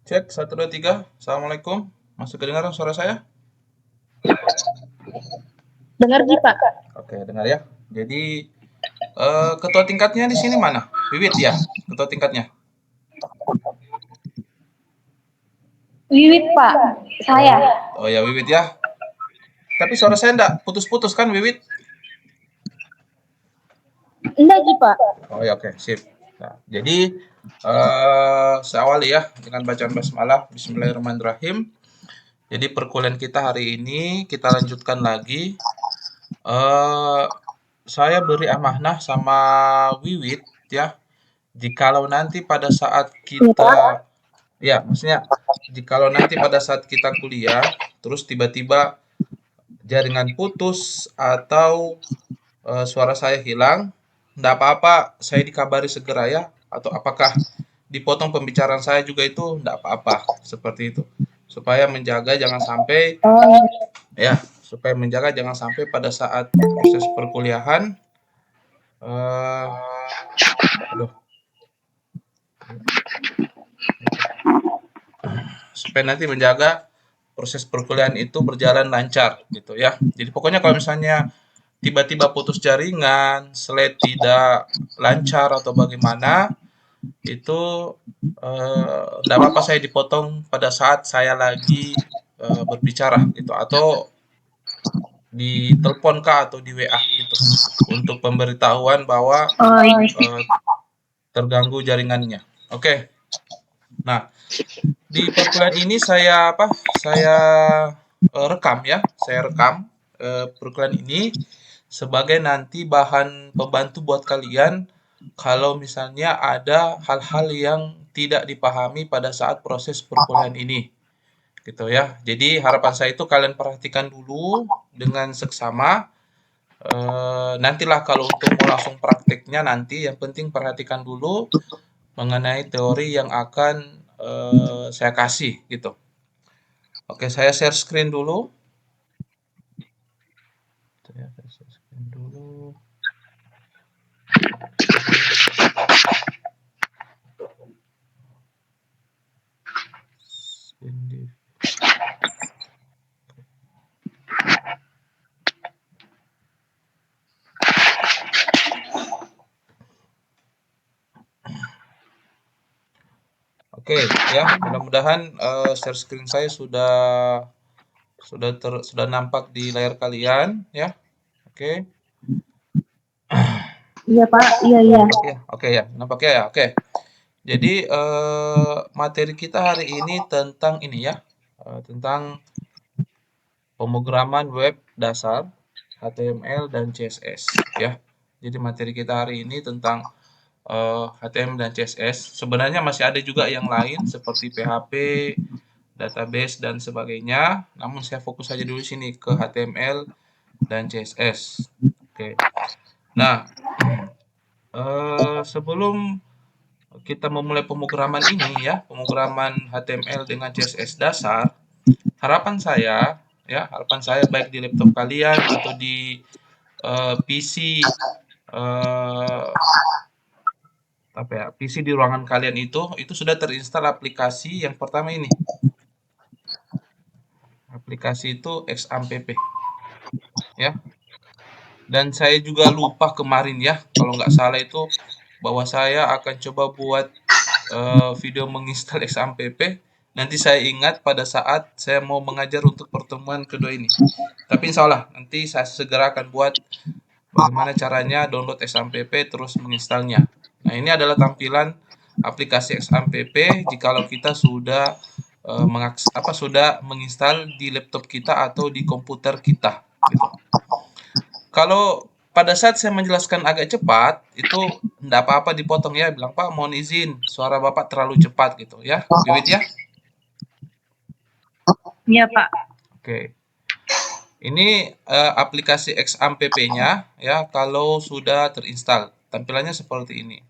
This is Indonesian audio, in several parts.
Cek 1 2 3. Assalamualaikum. Masih kedengaran suara saya? Dengar Ji Pak. Oke, dengar ya. Jadi ketua tingkatnya di sini mana? Wiwit ya, ketua tingkatnya. Wiwit Pak, saya. Oh ya Wiwit ya. Tapi suara saya enggak putus-putus kan Wiwit? Enggak Ji Pak. Oh ya oke, sip. Nah, jadi saya awali ya dengan bacaan basmalah. Bismillahirrahmanirrahim. Jadi perkuliahan kita hari ini kita lanjutkan lagi. eh saya beri amanah sama Wiwit ya. Jikalau nanti pada saat Iya Pak. kita Ya, maksudnya jikalau nanti pada saat kita kuliah, terus tiba-tiba jaringan putus atau suara saya hilang, enggak apa-apa, saya dikabari segera ya. Atau apakah dipotong pembicaraan saya juga itu enggak apa-apa, seperti itu. Supaya menjaga jangan sampai Oh, ya, supaya menjaga jangan sampai pada saat proses perkuliahan eh aduh, supaya nanti menjaga proses perkuliahan itu berjalan lancar gitu ya. Jadi pokoknya kalau misalnya tiba-tiba putus jaringan, slide tidak lancar atau bagaimana, itu enggak apa-apa saya dipotong pada saat saya lagi berbicara gitu atau di telepon kah atau di WA gitu untuk pemberitahuan bahwa oh, eh, terganggu jaringannya. Oke. Nah, di perkuliahan ini saya apa? Saya rekam ya. Saya rekam perkuliahan ini sebagai nanti bahan pembantu buat kalian kalau misalnya ada hal-hal yang tidak dipahami pada saat proses perkuliahan ini. Gitu ya. Jadi harapan saya itu kalian perhatikan dulu dengan seksama. Nantilah kalau untuk mau langsung prakteknya nanti yang penting perhatikan dulu mengenai teori yang akan saya kasih gitu. Oke, saya share screen dulu. Saya share screen dulu. Screen. Oke, ya, mudah-mudahan share screen saya sudah nampak di layar kalian ya. Oke. iya Pak, iya. Nampak ya? Oke ya, nampaknya ya. Oke. Jadi materi kita hari ini tentang ini ya, tentang pemrograman web dasar, HTML dan CSS ya. Jadi materi kita hari ini tentang HTML dan CSS. Sebenarnya masih ada juga yang lain seperti PHP, database dan sebagainya. Namun saya fokus saja dulu sini ke HTML dan CSS. Oke. Nah, sebelum kita memulai pemrograman ini ya, pemrograman HTML dengan CSS dasar, harapan saya baik di laptop kalian atau di PC PC di ruangan kalian itu sudah terinstal aplikasi yang pertama ini. Aplikasi itu XAMPP ya. Dan saya juga lupa kemarin ya, kalau nggak salah itu bahwa saya akan coba buat video menginstal XAMPP. Nanti saya ingat pada saat saya mau mengajar untuk pertemuan kedua ini. Tapi insya Allah nanti saya segera akan buat bagaimana caranya download XAMPP terus menginstalnya. Nah ini adalah tampilan aplikasi XAMPP jikalau kita sudah menginstal di laptop kita atau di komputer kita gitu. Kalau pada saat saya menjelaskan agak cepat, itu enggak apa-apa dipotong ya, bilang, "Pak, mohon izin, suara Bapak terlalu cepat," gitu ya. Wiwit ya? Iya Pak. Oke. Ini aplikasi XAMPP-nya ya kalau sudah terinstall. Tampilannya seperti ini.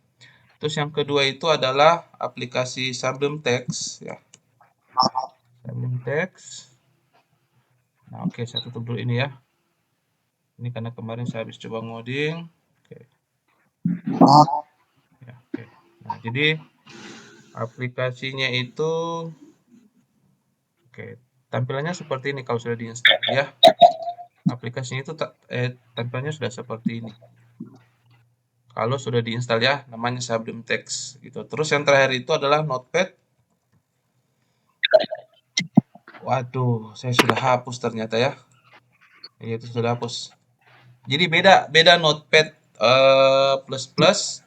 Terus yang kedua itu adalah aplikasi Sublime Text ya. Sublime Text. Nah, oke, saya tutup dulu ini ya. Ini karena kemarin saya habis coba ngoding. Oke. Ya, oke. Nah, jadi aplikasinya itu Oke, tampilannya seperti ini kalau sudah diinstal ya. Aplikasinya itu tampilannya sudah seperti ini. Kalau sudah diinstal ya, namanya Sublime Text gitu. Terus yang terakhir itu adalah Notepad. Waduh, saya sudah hapus ternyata ya. Iya, itu sudah hapus. Jadi beda Notepad plus plus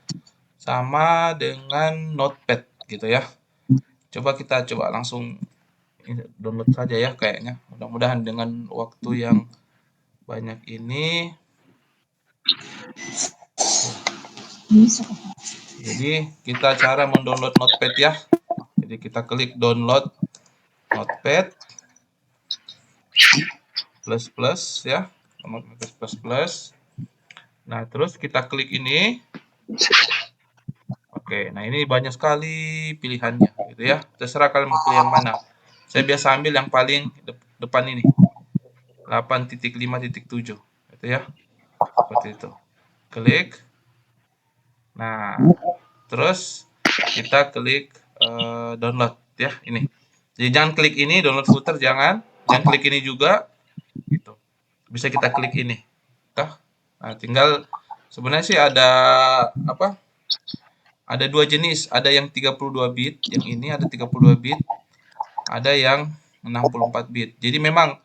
sama dengan Notepad gitu ya. Kita coba langsung download saja ya kayaknya. Mudah-mudahan dengan waktu yang banyak ini. Jadi kita cara mendownload Notepad ya. Jadi kita klik download Notepad plus plus ya, Notepad plus plus. Nah terus kita klik ini. Oke, nah ini banyak sekali pilihannya gitu ya. Terserah kalian mau pilih yang mana. Saya biasa ambil yang paling depan ini. 8.5.7 gitu ya. Seperti itu. Klik. Nah, terus kita klik download ya ini. Jadi jangan klik ini download footer jangan klik ini juga gitu. Bisa kita klik ini. Nah, tinggal sebenarnya sih ada apa? Ada dua jenis, ada yang 32 bit, yang ini ada 32 bit, ada yang 64 bit. Jadi memang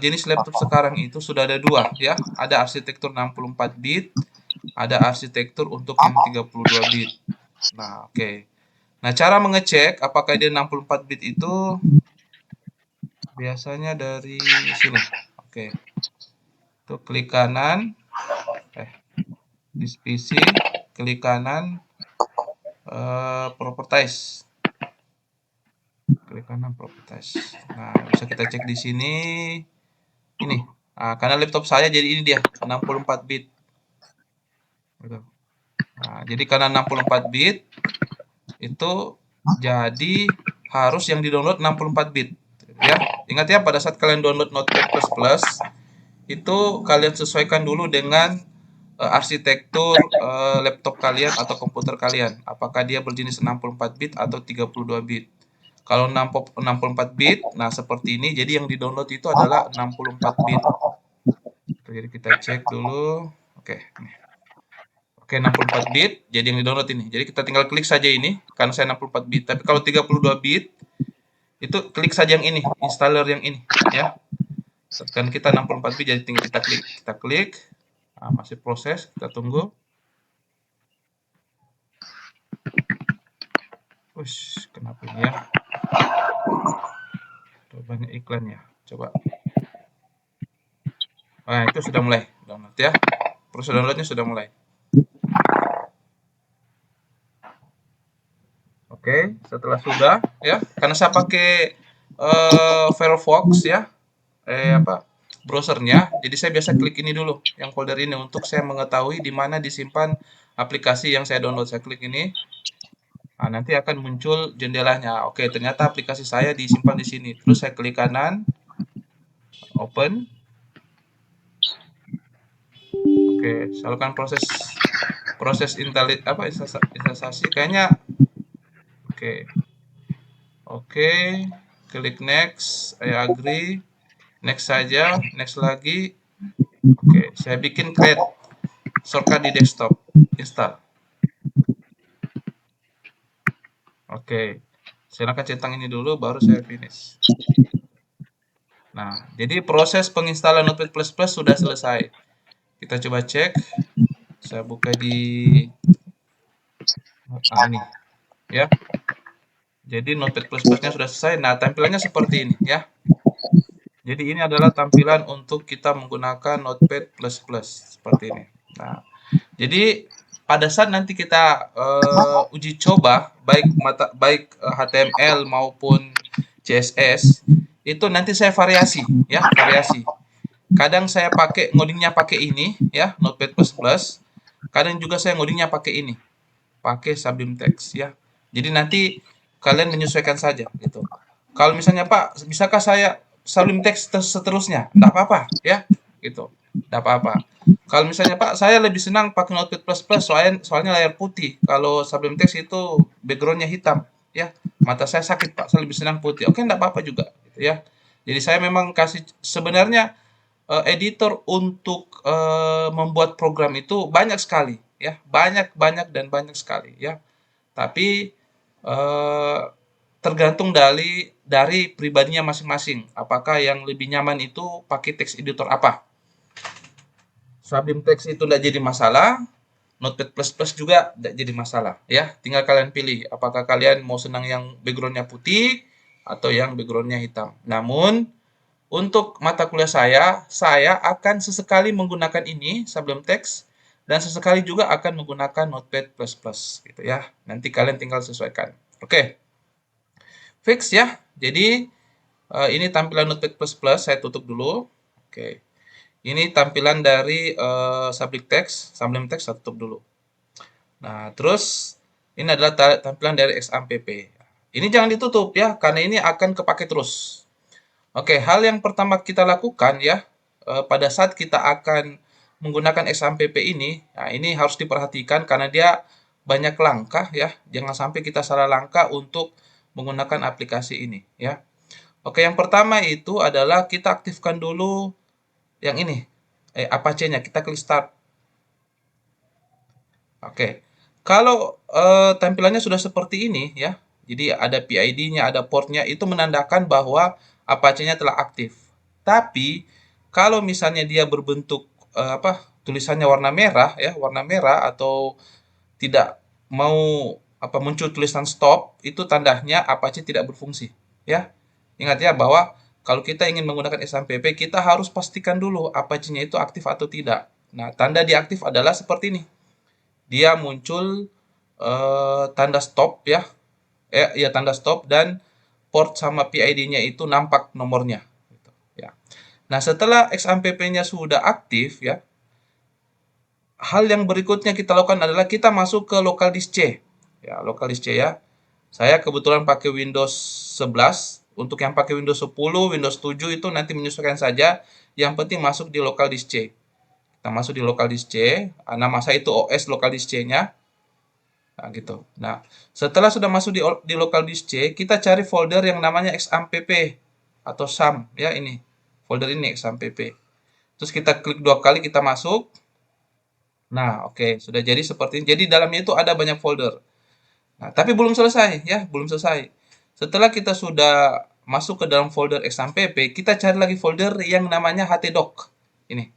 jenis laptop sekarang itu sudah ada dua ya, ada arsitektur 64 bit, ada arsitektur untuk yang 32 bit. Nah, oke. Nah, cara mengecek apakah dia 64 bit itu biasanya dari sini. Oke. Tuh klik kanan, di PC, klik kanan, properties. Klik kanan properties. Nah, bisa kita cek di sini. Ini. Nah, karena laptop saya jadi ini dia, 64 bit. Gitu. Nah, jadi karena 64 bit itu jadi harus yang di-download 64 bit. Ya, ingat ya pada saat kalian download Notepad++, itu kalian sesuaikan dulu dengan arsitektur laptop kalian atau komputer kalian. Apakah dia berjenis 64 bit atau 32 bit. Kalau 64 bit, nah seperti ini. Jadi yang di-download itu adalah 64 bit. Jadi kita cek dulu. Oke, nih. Oke, 64 bit. Jadi yang di-download ini. Jadi kita tinggal klik saja ini karena saya 64 bit. Tapi kalau 32 bit itu klik saja yang ini, installer yang ini ya. Kan kita 64 bit jadi tinggal kita klik. Kita klik. Nah, masih proses, kita tunggu. Ush, kenapa ini ya? Banyak iklan ya. Coba. Nah, itu sudah mulai download ya. Proses downloadnya sudah mulai. Oke, setelah sudah ya, karena saya pakai Firefox ya, browsernya, jadi saya biasa klik ini dulu, yang folder ini untuk saya mengetahui di mana disimpan aplikasi yang saya download. Saya klik ini, nah, nanti akan muncul jendelanya. Oke, ternyata aplikasi saya disimpan di sini. Terus saya klik kanan, open. Oke, saya lakukan proses installasi kayaknya. Oke, klik next, I agree, next saja, next lagi. Oke, saya bikin create shortcut di desktop, install. Oke, saya akan centang ini dulu, baru saya finish. Nah, jadi proses penginstalan Notepad++ sudah selesai. Kita coba cek. Saya buka di ini, ya. Jadi Notepad++-nya sudah selesai. Nah, tampilannya seperti ini, ya. Jadi ini adalah tampilan untuk kita menggunakan Notepad++, seperti ini. Nah, jadi pada saat nanti kita uji coba baik HTML maupun CSS itu nanti saya variasi ya, variasi. Kadang saya pakai ngodingnya pakai ini ya, Notepad++. Kadang juga saya ngodingnya pakai ini, pakai Sublime Text ya. Jadi nanti kalian menyesuaikan saja gitu. Kalau misalnya Pak, bisakah saya Sublime Text seterusnya? Enggak apa-apa ya, gitu. Enggak apa-apa. Kalau misalnya Pak, saya lebih senang pakai Notepad++, soalnya layar putih. Kalau Sublime Text itu backgroundnya hitam, ya. Mata saya sakit Pak, saya lebih senang putih. Oke, enggak apa-apa juga. ya. Jadi saya memang kasih sebenarnya editor untuk membuat program itu banyak sekali ya, banyak dan banyak sekali ya. Tapi eh, tergantung dari pribadinya masing-masing. Apakah yang lebih nyaman itu pakai text editor apa? Sublime Text itu tidak jadi masalah, Notepad++ juga tidak jadi masalah ya. Tinggal kalian pilih apakah kalian mau senang yang backgroundnya putih atau yang backgroundnya hitam. Namun untuk mata kuliah saya akan sesekali menggunakan ini Sublime Text dan sesekali juga akan menggunakan Notepad++ gitu ya. Nanti kalian tinggal sesuaikan. Oke, fix ya. Jadi ini tampilan Notepad++, saya tutup dulu. Oke. Ini tampilan dari Sublime Text saya tutup dulu. Nah, terus ini adalah tampilan dari XAMPP. Ini jangan ditutup ya, karena ini akan kepake terus. Oke, hal yang pertama kita lakukan ya, pada saat kita akan menggunakan XAMPP ini, nah ini harus diperhatikan karena dia banyak langkah ya. Jangan sampai kita salah langkah untuk menggunakan aplikasi ini ya. Oke, yang pertama itu adalah kita aktifkan dulu yang ini, Apache-nya. Kita klik start. Oke, kalau tampilannya sudah seperti ini ya, jadi ada PID-nya, ada port-nya, itu menandakan bahwa Apache-nya telah aktif. Tapi kalau misalnya dia berbentuk tulisannya warna merah ya, warna merah atau tidak mau muncul tulisan stop, itu tandanya Apache tidak berfungsi ya. Ingat ya bahwa kalau kita ingin menggunakan XAMPP, kita harus pastikan dulu Apache-nya itu aktif atau tidak. Nah, tanda diaktif adalah seperti ini. Dia muncul tanda stop ya. Ya tanda stop dan port sama PID-nya itu nampak nomornya gitu, ya. Nah, setelah XAMPP-nya sudah aktif ya, hal yang berikutnya kita lakukan adalah kita masuk ke local disk C. Ya, local disk C ya. Saya kebetulan pakai Windows 11. Untuk yang pakai Windows 10, Windows 7 itu nanti menyesuaikan saja. Yang penting masuk di local disk C. Kita masuk di local disk C. Nama saya itu OS local disk C-nya. Nah, gitu. Nah, setelah sudah masuk di local disk C, kita cari folder yang namanya XAMPP atau SAM ya ini. Folder ini XAMPP. Terus kita klik 2 kali, kita masuk. Nah, oke, sudah jadi seperti ini. Jadi dalamnya itu ada banyak folder. Nah, tapi belum selesai ya, belum selesai. Setelah kita sudah masuk ke dalam folder XAMPP, kita cari lagi folder yang namanya htdoc. Ini.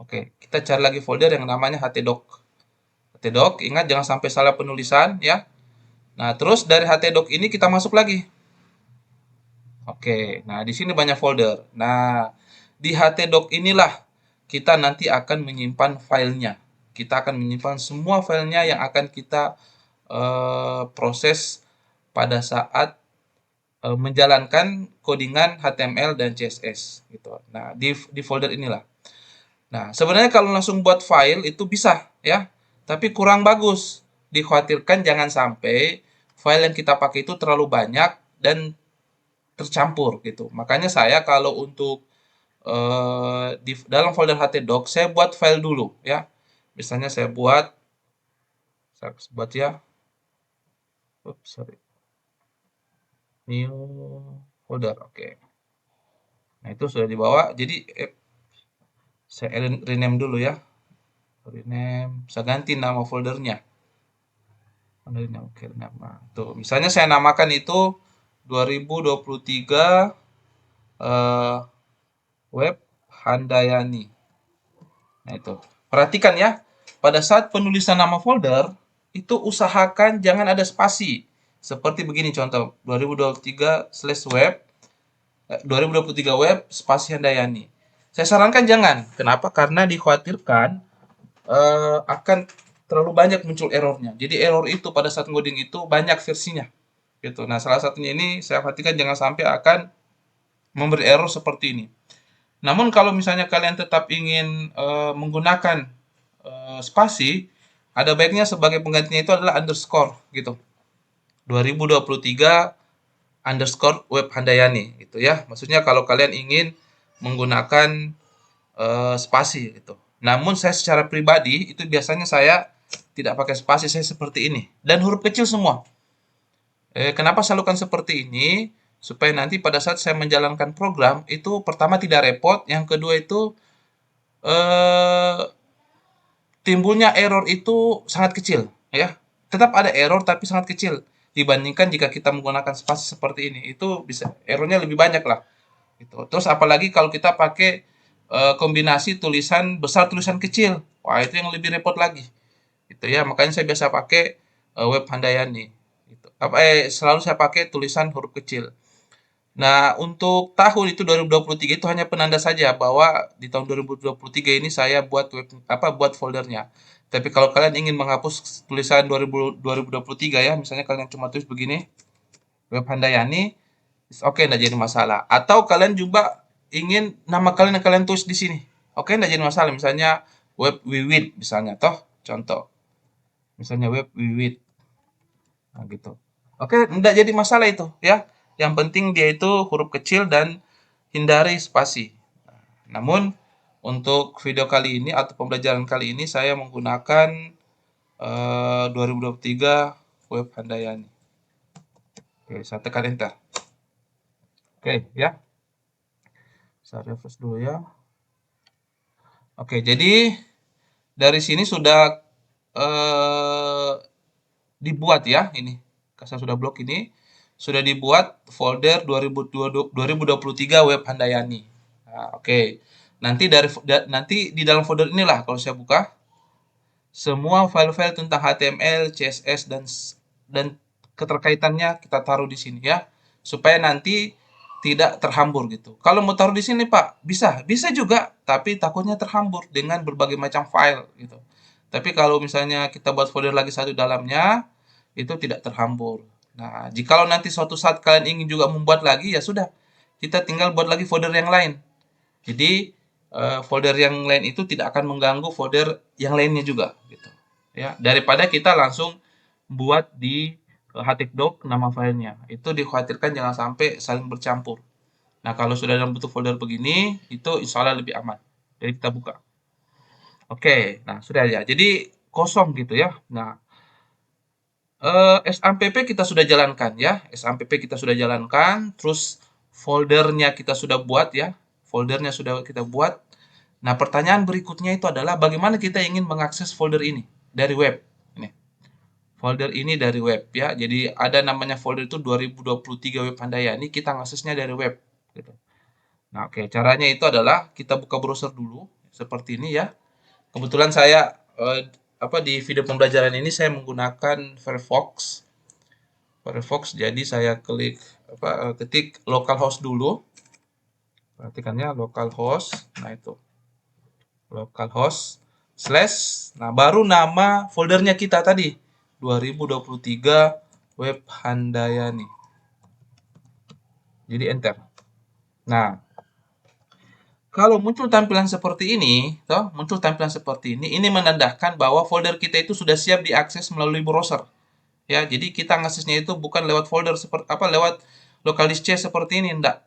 Oke, kita cari lagi folder yang namanya htdoc. Htdoc, ingat jangan sampai salah penulisan ya. Nah, terus dari htdoc ini kita masuk lagi. Oke, nah di sini banyak folder. Nah, di htdoc inilah kita nanti akan menyimpan filenya. Kita akan menyimpan semua filenya yang akan kita proses pada saat menjalankan codingan HTML dan CSS gitu. Nah, di folder inilah. Nah, sebenarnya kalau langsung buat file itu bisa ya, tapi kurang bagus. Dikhawatirkan jangan sampai file yang kita pakai itu terlalu banyak dan tercampur gitu. Makanya saya kalau untuk di dalam folder htdoc saya buat file dulu ya. Misalnya saya buat ya. Oops, sorry. New folder. Oke. Nah, itu sudah dibawa. Jadi saya rename dulu ya. Rename, saya ganti nama foldernya. Oke, nama. Tuh, misalnya saya namakan itu 2023 web Handayani. Nah, itu. Perhatikan ya, pada saat penulisan nama folder, itu usahakan jangan ada spasi. Seperti begini contoh, 2023/web, 2023 web spasi Handayani. Saya sarankan jangan. Kenapa? Karena dikhawatirkan akan terlalu banyak muncul errornya. Jadi error itu pada saat ngoding itu banyak versinya. Gitu. Nah, salah satunya ini saya perhatikan jangan sampai akan memberi error seperti ini. Namun kalau misalnya kalian tetap ingin menggunakan spasi, ada baiknya sebagai penggantinya itu adalah underscore gitu. 2023 underscore web Handayani gitu ya. Maksudnya kalau kalian ingin menggunakan spasi gitu. Namun saya secara pribadi itu biasanya saya tidak pakai spasi, saya seperti ini dan huruf kecil semua. Kenapa saya lakukan seperti ini? supaya nanti pada saat saya menjalankan program itu pertama tidak repot, yang kedua itu eh, timbulnya error itu sangat kecil, ya. Tetap ada error tapi sangat kecil dibandingkan jika kita menggunakan spasi seperti ini. Itu bisa errornya lebih banyak lah. Gitu. Terus apalagi kalau kita pakai kombinasi tulisan besar tulisan kecil, wah itu yang lebih repot lagi. Gitu ya. Makanya saya biasa pakai web Handayani. Gitu. Selalu saya pakai tulisan huruf kecil. Nah, untuk tahun itu 2023 itu hanya penanda saja bahwa di tahun 2023 ini saya buat foldernya. Tapi kalau kalian ingin menghapus tulisan 2023 ya, misalnya kalian cuma tulis begini, Web Handayani, oke, enggak jadi masalah. Atau kalian juga ingin nama kalian yang kalian tulis di sini. Oke, enggak jadi masalah. Misalnya Web Wiwit misalnya, toh contoh. Misalnya Web Wiwit. Nah, gitu. Oke, enggak jadi masalah itu ya. Yang penting dia itu huruf kecil dan hindari spasi. Namun untuk video kali ini atau pembelajaran kali ini saya menggunakan 2023 Web Handayani. Oke, saya tekan enter. Oke, ya. Saya refresh dulu ya. Oke, jadi dari sini sudah dibuat ya ini. Saya sudah blok ini. Sudah dibuat folder 2023 Web Handayani. Nah, oke. Nanti di dalam folder inilah kalau saya buka semua file-file tentang HTML, CSS dan keterkaitannya kita taruh di sini ya. Supaya nanti tidak terhambur gitu. Kalau mau taruh di sini, Pak, bisa juga, tapi takutnya terhambur dengan berbagai macam file gitu. Tapi kalau misalnya kita buat folder lagi satu dalamnya, itu tidak terhambur. Nah, jikalau nanti suatu saat kalian ingin juga membuat lagi, ya sudah, kita tinggal buat lagi folder yang lain. Jadi folder yang lain itu tidak akan mengganggu folder yang lainnya juga, gitu. Ya, daripada kita langsung buat di htikdoc nama filenya, itu dikhawatirkan jangan sampai saling bercampur. Nah, kalau sudah dalam bentuk folder begini, itu insya Allah lebih aman. Jadi kita buka. Oke, nah sudah ya. Jadi kosong gitu ya. Nah, SAMPP kita sudah jalankan ya. SAMPP kita sudah jalankan, terus foldernya kita sudah buat ya. Foldernya sudah kita buat. Nah, pertanyaan berikutnya itu adalah bagaimana kita ingin mengakses folder ini dari web. Ini. Folder ini dari web ya. Jadi ada namanya folder itu 2023 Web Handayani, kita ngaksesnya dari web gitu. Nah, oke, caranya itu adalah kita buka browser dulu seperti ini ya. Kebetulan saya di video pembelajaran ini saya menggunakan Firefox. Firefox, jadi saya ketik localhost dulu. Perhatikannya localhost. Nah, itu. Localhost / nah baru nama foldernya kita tadi 2023 Web Handayani. Jadi enter. Nah, kalau muncul tampilan seperti ini, ini menandakan bahwa folder kita itu sudah siap diakses melalui browser. Ya, jadi kita ngaksesnya itu bukan lewat folder lewat local disk C seperti ini, enggak.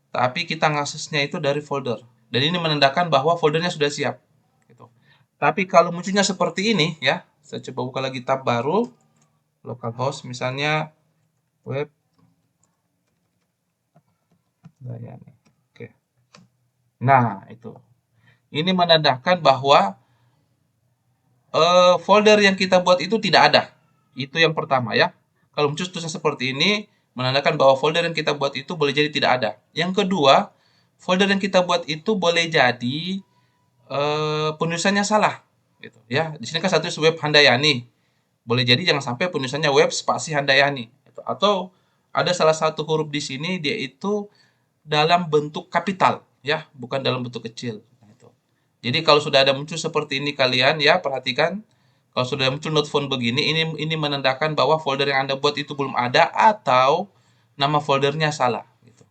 Tapi kita ngaksesnya itu dari folder. Dan ini menandakan bahwa foldernya sudah siap. Gitu. Tapi kalau munculnya seperti ini, ya, saya coba buka lagi tab baru, localhost misalnya web. Oke. Nah, itu. Ini menandakan bahwa folder yang kita buat itu tidak ada. Itu yang pertama ya. Kalau muncul tulisan seperti ini, menandakan bahwa folder yang kita buat itu boleh jadi tidak ada. Yang kedua, folder yang kita buat itu boleh jadi penulisannya salah. Gitu, ya. Di sini kan satu web Handayani. Boleh jadi jangan sampai penulisannya web spasi Handayani. Gitu. Atau ada salah satu huruf di sini dia itu dalam bentuk kapital, ya, bukan dalam bentuk kecil. Jadi kalau sudah ada muncul seperti ini kalian ya perhatikan, kalau sudah muncul not found begini, ini menandakan bahwa folder yang Anda buat itu belum ada atau nama foldernya salah gitu.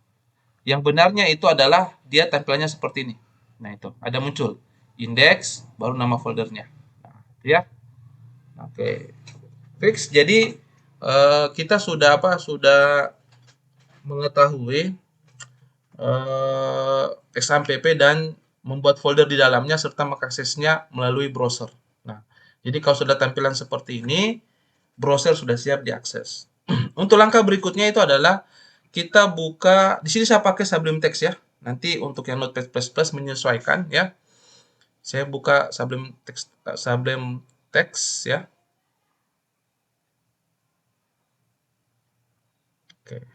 Yang benarnya itu adalah dia tampilannya seperti ini. Nah, itu ada muncul index baru nama foldernya. Nah, ya. Oke. Fix. Jadi kita sudah mengetahui XAMPP dan membuat folder di dalamnya serta mengaksesnya melalui browser. Nah, jadi kalau sudah tampilan seperti ini, browser sudah siap diakses. Untuk langkah berikutnya itu adalah kita buka di sini saya pakai Sublime Text ya. Nanti untuk yang Notepad++ menyesuaikan ya. Saya buka Sublime Text ya. Oke.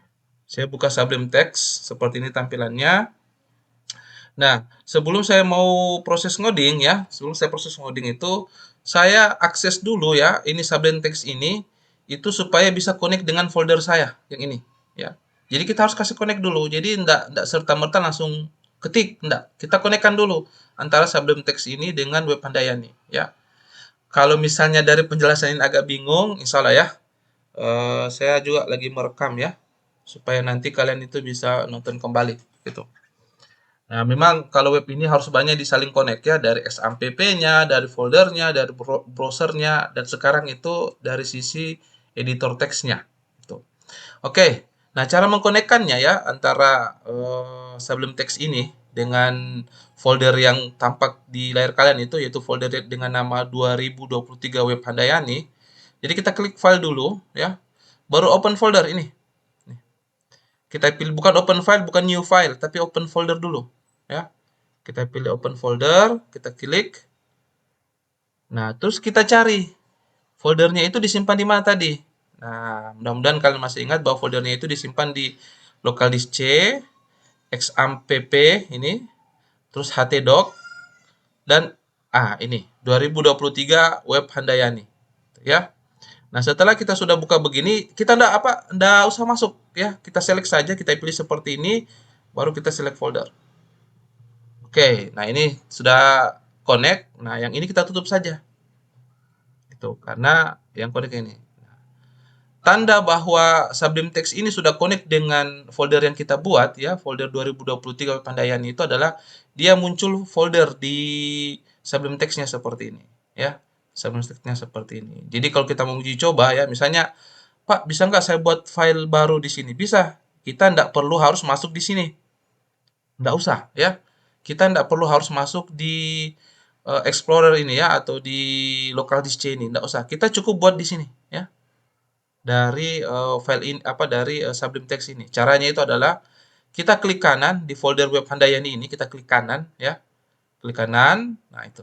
Saya buka Sublime Text seperti ini tampilannya. Nah, sebelum saya mau proses ngoding ya, sebelum saya proses ngoding itu, saya akses dulu ya, ini Sublime Text ini, itu supaya bisa connect dengan folder saya, yang ini, ya. Jadi kita harus kasih connect dulu, jadi enggak serta-merta langsung ketik, enggak. Kita konekkan dulu antara Sublime Text ini dengan Web Handayani, ya. Kalau misalnya dari penjelasan ini agak bingung, insya Allah ya, saya juga lagi merekam ya, supaya nanti kalian itu bisa nonton kembali, gitu. Nah, memang kalau web ini harus banyak disaling connect ya dari SAMPP-nya, dari foldernya, dari browsernya, dan sekarang itu dari sisi editor teksnya. Gitu. Oke, nah cara mengkonekkannya ya antara Sublime Text ini dengan folder yang tampak di layar kalian itu yaitu folder dengan nama 2023 Web Handayani. Jadi kita klik file dulu ya, baru open folder ini. Kita pilih bukan open file, bukan new file, tapi open folder dulu ya. Kita pilih open folder, kita klik. Nah, terus kita cari foldernya itu disimpan di mana tadi. Nah, mudah-mudahan kalian masih ingat bahwa foldernya itu disimpan di local disk C, xampp ini, terus htdoc, dan ini 2023 Web Handayani, ya. Nah, setelah kita sudah buka begini, kita ndak usah masuk ya. Kita select saja, kita pilih seperti ini, baru kita select folder. Oke, nah ini sudah connect. Nah, yang ini kita tutup saja. Itu karena yang connect ini. Tanda bahwa Sublime Text ini sudah connect dengan folder yang kita buat ya, folder 2023 Pandayani itu adalah dia muncul folder di Sublime Text-nya seperti ini ya. Sublime Text-nya seperti ini. Jadi kalau kita mau uji coba ya, misalnya, Pak, bisa nggak saya buat file baru di sini? Bisa. Kita nggak perlu harus masuk di sini. Nggak usah ya. Kita nggak perlu harus masuk di Explorer ini ya atau di local disk C ini. Nggak usah. Kita cukup buat di sini ya. Dari file ini dari Sublime Text ini. Caranya itu adalah kita klik kanan di folder Web Handayani ini, kita klik kanan ya. Klik kanan. Nah, itu.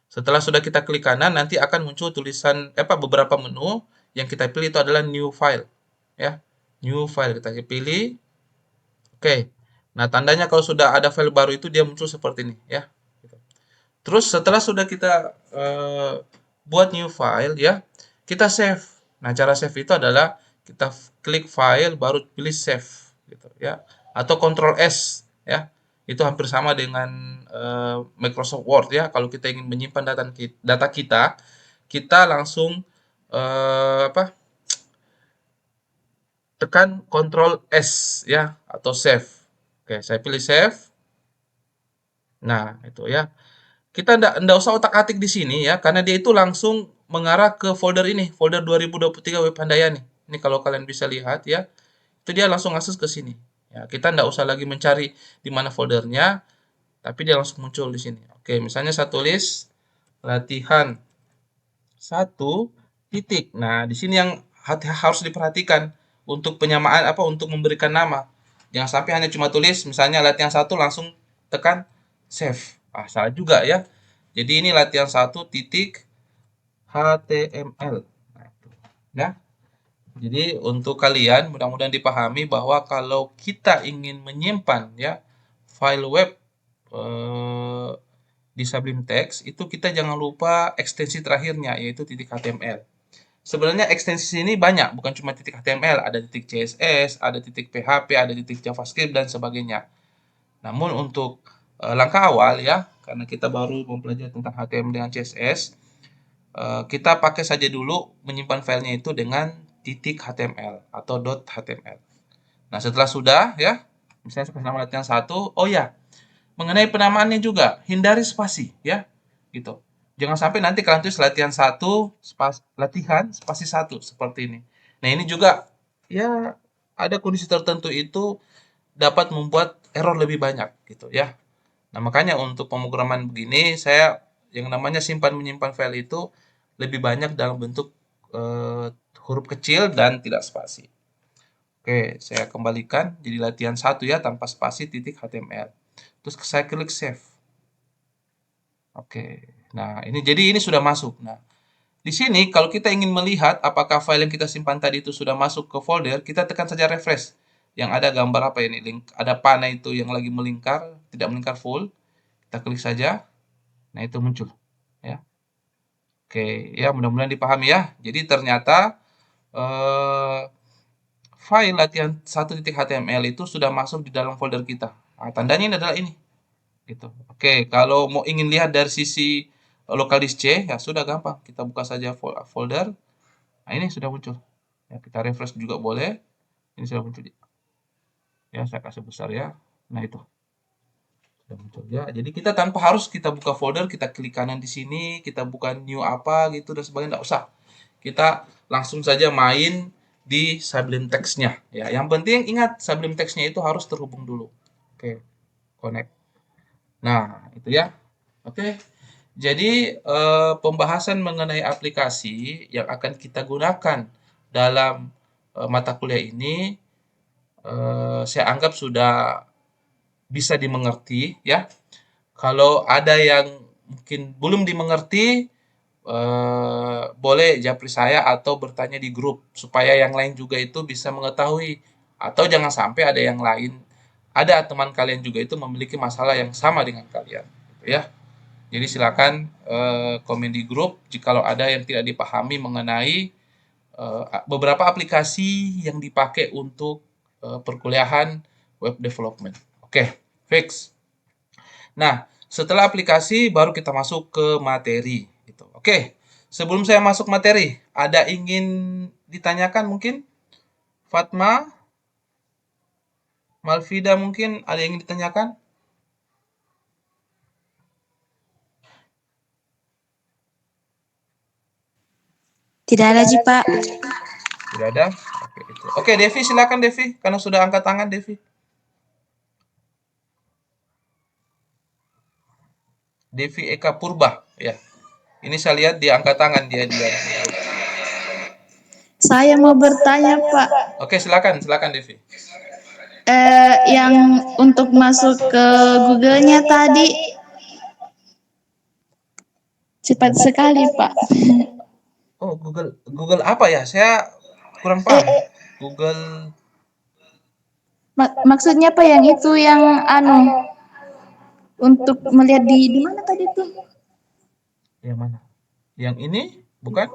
Setelah sudah kita klik kanan, nanti akan muncul tulisan beberapa menu. Yang kita pilih itu adalah new file ya. New file kita pilih. Oke. Nah, tandanya kalau sudah ada file baru itu dia muncul seperti ini ya. Terus setelah sudah kita buat new file ya, kita save. Nah, cara save itu adalah kita klik file baru pilih save gitu ya. Atau Ctrl S ya. Itu hampir sama dengan Microsoft Word ya. Kalau kita ingin menyimpan data kita, kita langsung tekan Ctrl S ya atau save. Oke, saya pilih save. Nah, itu ya. Kita ndak usah otak-atik di sini ya, karena dia itu langsung mengarah ke folder ini, folder 2023 Web Handayani. Ini kalau kalian bisa lihat ya, itu dia langsung akses ke sini. Ya, kita ndak usah lagi mencari di mana foldernya, tapi dia langsung muncul di sini. Oke, misalnya saya tulis latihan 1 titik. Nah, di sini yang harus diperhatikan untuk penyamaan untuk memberikan nama. Jangan sampai hanya cuma tulis misalnya latihan 1 langsung tekan save. Salah juga ya. Jadi ini latihan 1 titik HTML. Nah, itu, ya. Jadi untuk kalian mudah-mudahan dipahami bahwa kalau kita ingin menyimpan ya file web eh, di Sublime Text itu kita jangan lupa ekstensi terakhirnya yaitu titik HTML. Sebenarnya ekstensi ini banyak, bukan cuma titik HTML, ada titik CSS, ada titik PHP, ada titik JavaScript dan sebagainya. Namun untuk langkah awal ya, karena kita baru mempelajari tentang HTML dengan CSS, kita pakai saja dulu menyimpan filenya itu dengan titik HTML atau .html. Nah, setelah sudah ya, misalnya seperti nama latihan 1, oh ya, mengenai penamaannya juga, hindari spasi ya. Gitu. Jangan sampai nanti kalian tulis latihan 1 latihan spasi 1 seperti ini. Nah, ini juga ya ada kondisi tertentu itu dapat membuat error lebih banyak gitu ya. Nah, makanya untuk pemrograman begini saya yang namanya simpan menyimpan file itu lebih banyak dalam bentuk huruf kecil dan tidak spasi. Oke, saya kembalikan jadi latihan 1 ya, tanpa spasi titik HTML. Terus saya klik save. Oke. Nah, ini sudah masuk. Nah, di sini kalau kita ingin melihat apakah file yang kita simpan tadi itu sudah masuk ke folder, kita tekan saja refresh. Yang ada gambar apa ini? Link, ada panah itu yang lagi melingkar, tidak melingkar full. Kita klik saja. Nah, itu muncul, ya. Oke, ya mudah-mudahan dipahami ya. Jadi ternyata eh, file latihan 1.html itu sudah masuk di dalam folder kita. Nah, tandanya ini adalah ini. Gitu. Oke, kalau mau ingin lihat dari sisi local disk C, ya sudah gampang. Kita buka saja folder. Nah, ini sudah muncul. Ya, kita refresh juga boleh. Ini sudah muncul. Ya, saya kasih besar ya. Nah, itu sudah muncul ya. Jadi kita tanpa harus kita buka folder, kita klik kanan di sini, kita buka new apa gitu dan sebagainya, enggak usah. Kita langsung saja main di Sublime Text-nya. Ya, yang penting ingat Sublime Text-nya itu harus terhubung dulu. Oke, connect. Nah, itu ya. Oke. Jadi, pembahasan mengenai aplikasi yang akan kita gunakan dalam mata kuliah ini, saya anggap sudah bisa dimengerti ya. Kalau ada yang mungkin belum dimengerti, boleh japri saya atau bertanya di grup supaya yang lain juga itu bisa mengetahui. Atau jangan sampai ada yang lain, ada teman kalian juga itu memiliki masalah yang sama dengan kalian, gitu ya. Jadi silakan komen di grup jikalau ada yang tidak dipahami mengenai beberapa aplikasi yang dipakai untuk perkuliahan web development. Oke, fix. Nah, setelah aplikasi baru kita masuk ke materi. Gitu. Oke, sebelum saya masuk materi, ada ingin ditanyakan mungkin? Fatma, Malvida mungkin ada yang ingin ditanyakan? Tidak ada, Ji, Pak. Tidak ada? Oke, itu. Oke, Devi silakan Devi, karena sudah angkat tangan Devi. Devi Eka Purba, ya. Ini saya lihat dia angkat tangan dia. Saya mau bertanya, Pak. Oke, silakan, silakan Devi. Yang untuk masuk ke Google-nya tadi cepat sekali, Pak. Oh, Google apa ya? Saya kurang paham. Google Maksudnya apa yang itu yang untuk melihat di mana tadi tuh? yang mana? Yang ini? Bukan?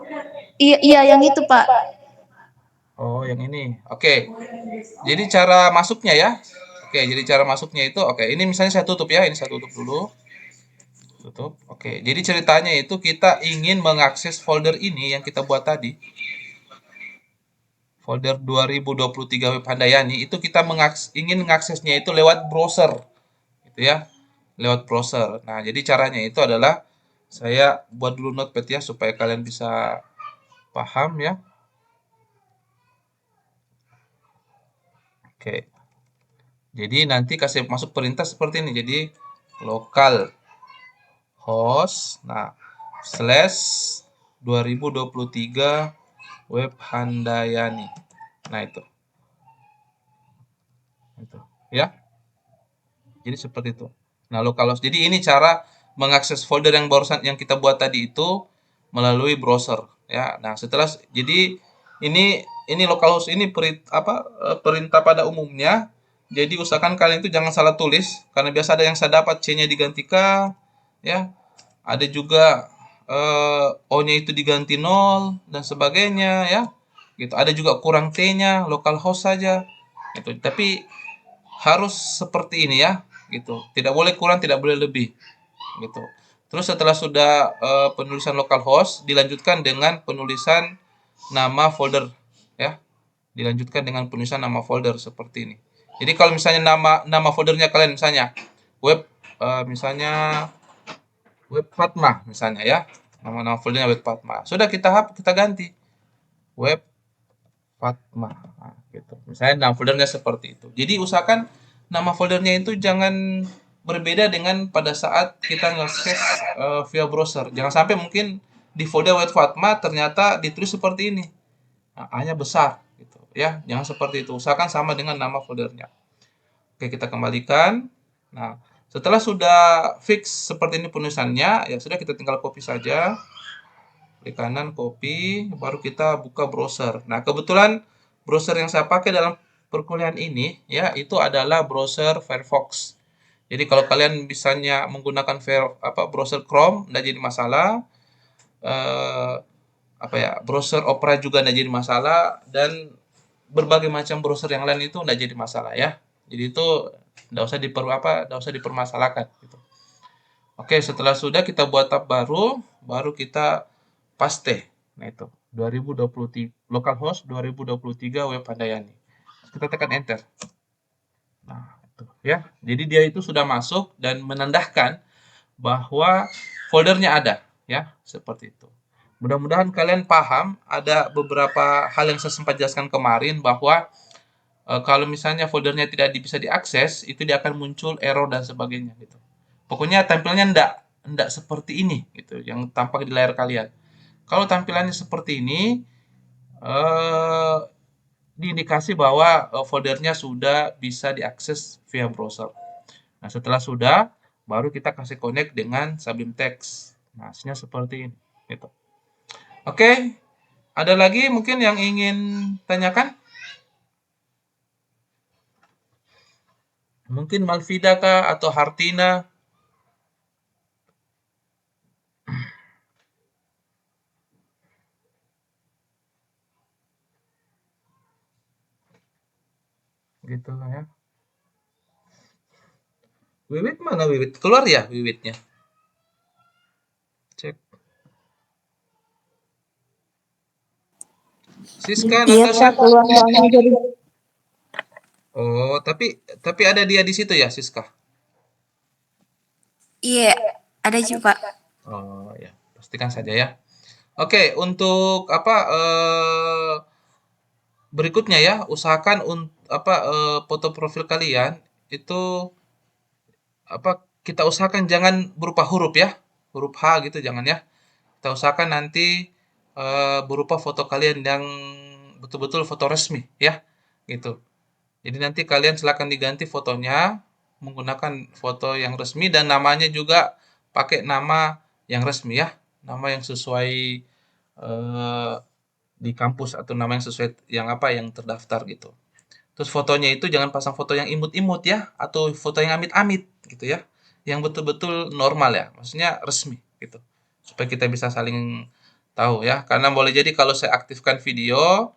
Iya, iya yang itu, Pak. Oh, yang ini. Oke. Jadi cara masuknya ya. Oke, jadi cara masuknya itu oke, ini misalnya saya tutup ya. Ini saya tutup dulu. Tutup. Oke. Jadi ceritanya itu kita ingin mengakses folder ini yang kita buat tadi. Folder 2023 Web Handayani itu kita ingin mengaksesnya itu lewat browser. Gitu ya. Lewat browser. Nah, jadi caranya itu adalah saya buat dulu notepad ya supaya kalian bisa paham ya. Oke. Jadi nanti kasih masuk perintah seperti ini. Jadi local host, nah slash 2023 Web Handayani. Nah itu ya. Jadi seperti itu. Nah localhost. Jadi ini cara mengakses folder yang barusan yang kita buat tadi itu melalui browser ya. Nah setelah jadi ini localhost ini perintah pada umumnya. Jadi usahakan kalian itu jangan salah tulis karena biasa ada yang saya dapat C-nya diganti K ya. Ada juga O-nya itu diganti 0 dan sebagainya ya. Gitu. Ada juga kurang T-nya, localhost saja. Gitu. Tapi harus seperti ini ya, gitu. Tidak boleh kurang, tidak boleh lebih, gitu. Terus setelah sudah penulisan localhost, dilanjutkan dengan penulisan nama folder, ya. Dilanjutkan dengan penulisan nama folder seperti ini. Jadi kalau misalnya nama foldernya kalian misalnya web misalnya web Fatma misalnya ya. Nama foldernya web Fatma. Sudah kita ganti web Fatma. Nah, gitu. Misalnya nama foldernya seperti itu. Jadi usahakan nama foldernya itu jangan berbeda dengan pada saat kita nge-access via browser. Jangan sampai mungkin di folder web Fatma ternyata ditulis seperti ini. Nah, A-nya besar gitu. ya. Jangan seperti itu. Usahakan sama dengan nama foldernya. Oke, kita kembalikan. Nah, setelah sudah fix seperti ini penulisannya, ya sudah kita tinggal copy saja. Klik kanan, copy, baru kita buka browser. Nah, kebetulan browser yang saya pakai dalam perkuliahan ini, ya, itu adalah browser Firefox. Jadi kalau kalian misalnya menggunakan browser Chrome, tidak jadi masalah. Eh, browser Opera juga tidak jadi masalah, dan berbagai macam browser yang lain itu tidak jadi masalah ya. Jadi itu tidak usah dipermasalahkan gitu. Oke, setelah sudah kita buat tab baru, baru kita paste. Nah itu 2023 localhost 2023 web Handayani. Kita tekan enter. Nah, itu ya. Jadi dia itu sudah masuk dan menandakan bahwa foldernya ada ya, seperti itu. Mudah-mudahan kalian paham, ada beberapa hal yang saya sempat jelaskan kemarin bahwa kalau misalnya foldernya tidak bisa diakses, itu dia akan muncul error dan sebagainya gitu. Pokoknya tampilannya enggak seperti ini gitu yang tampak di layar kalian. Kalau tampilannya seperti ini, eh, diindikasi bahwa foldernya sudah bisa diakses via browser. Nah, setelah sudah, baru kita kasih connect dengan Sublime Text. Nah, hasilnya seperti ini. Gitu. Oke, ada lagi mungkin yang ingin tanyakan? Mungkin Malvida kah atau Hartina? Gitu lah ya. Wiwit mana Wiwit? Keluar ya Wiwitnya? Cek. Siska, Iya Natasha. Pak, keluar soalnya jadi Oh, tapi ada dia di situ ya, Siska? iya ada juga Pak. Oh ya, pastikan saja ya. Oke, untuk berikutnya ya, usahakan foto profil kalian itu kita usahakan jangan berupa huruf ya, huruf H gitu jangan ya. Kita usahakan nanti berupa foto kalian yang betul-betul foto resmi ya, gitu. Jadi nanti kalian silakan diganti fotonya menggunakan foto yang resmi dan namanya juga pakai nama yang resmi ya, nama yang sesuai eh, di kampus atau nama yang sesuai yang terdaftar gitu. Terus fotonya itu jangan pasang foto yang imut-imut ya, atau foto yang amit-amit gitu ya. Yang betul-betul normal ya, maksudnya resmi gitu. Supaya kita bisa saling tahu ya. Karena boleh jadi kalau saya aktifkan video,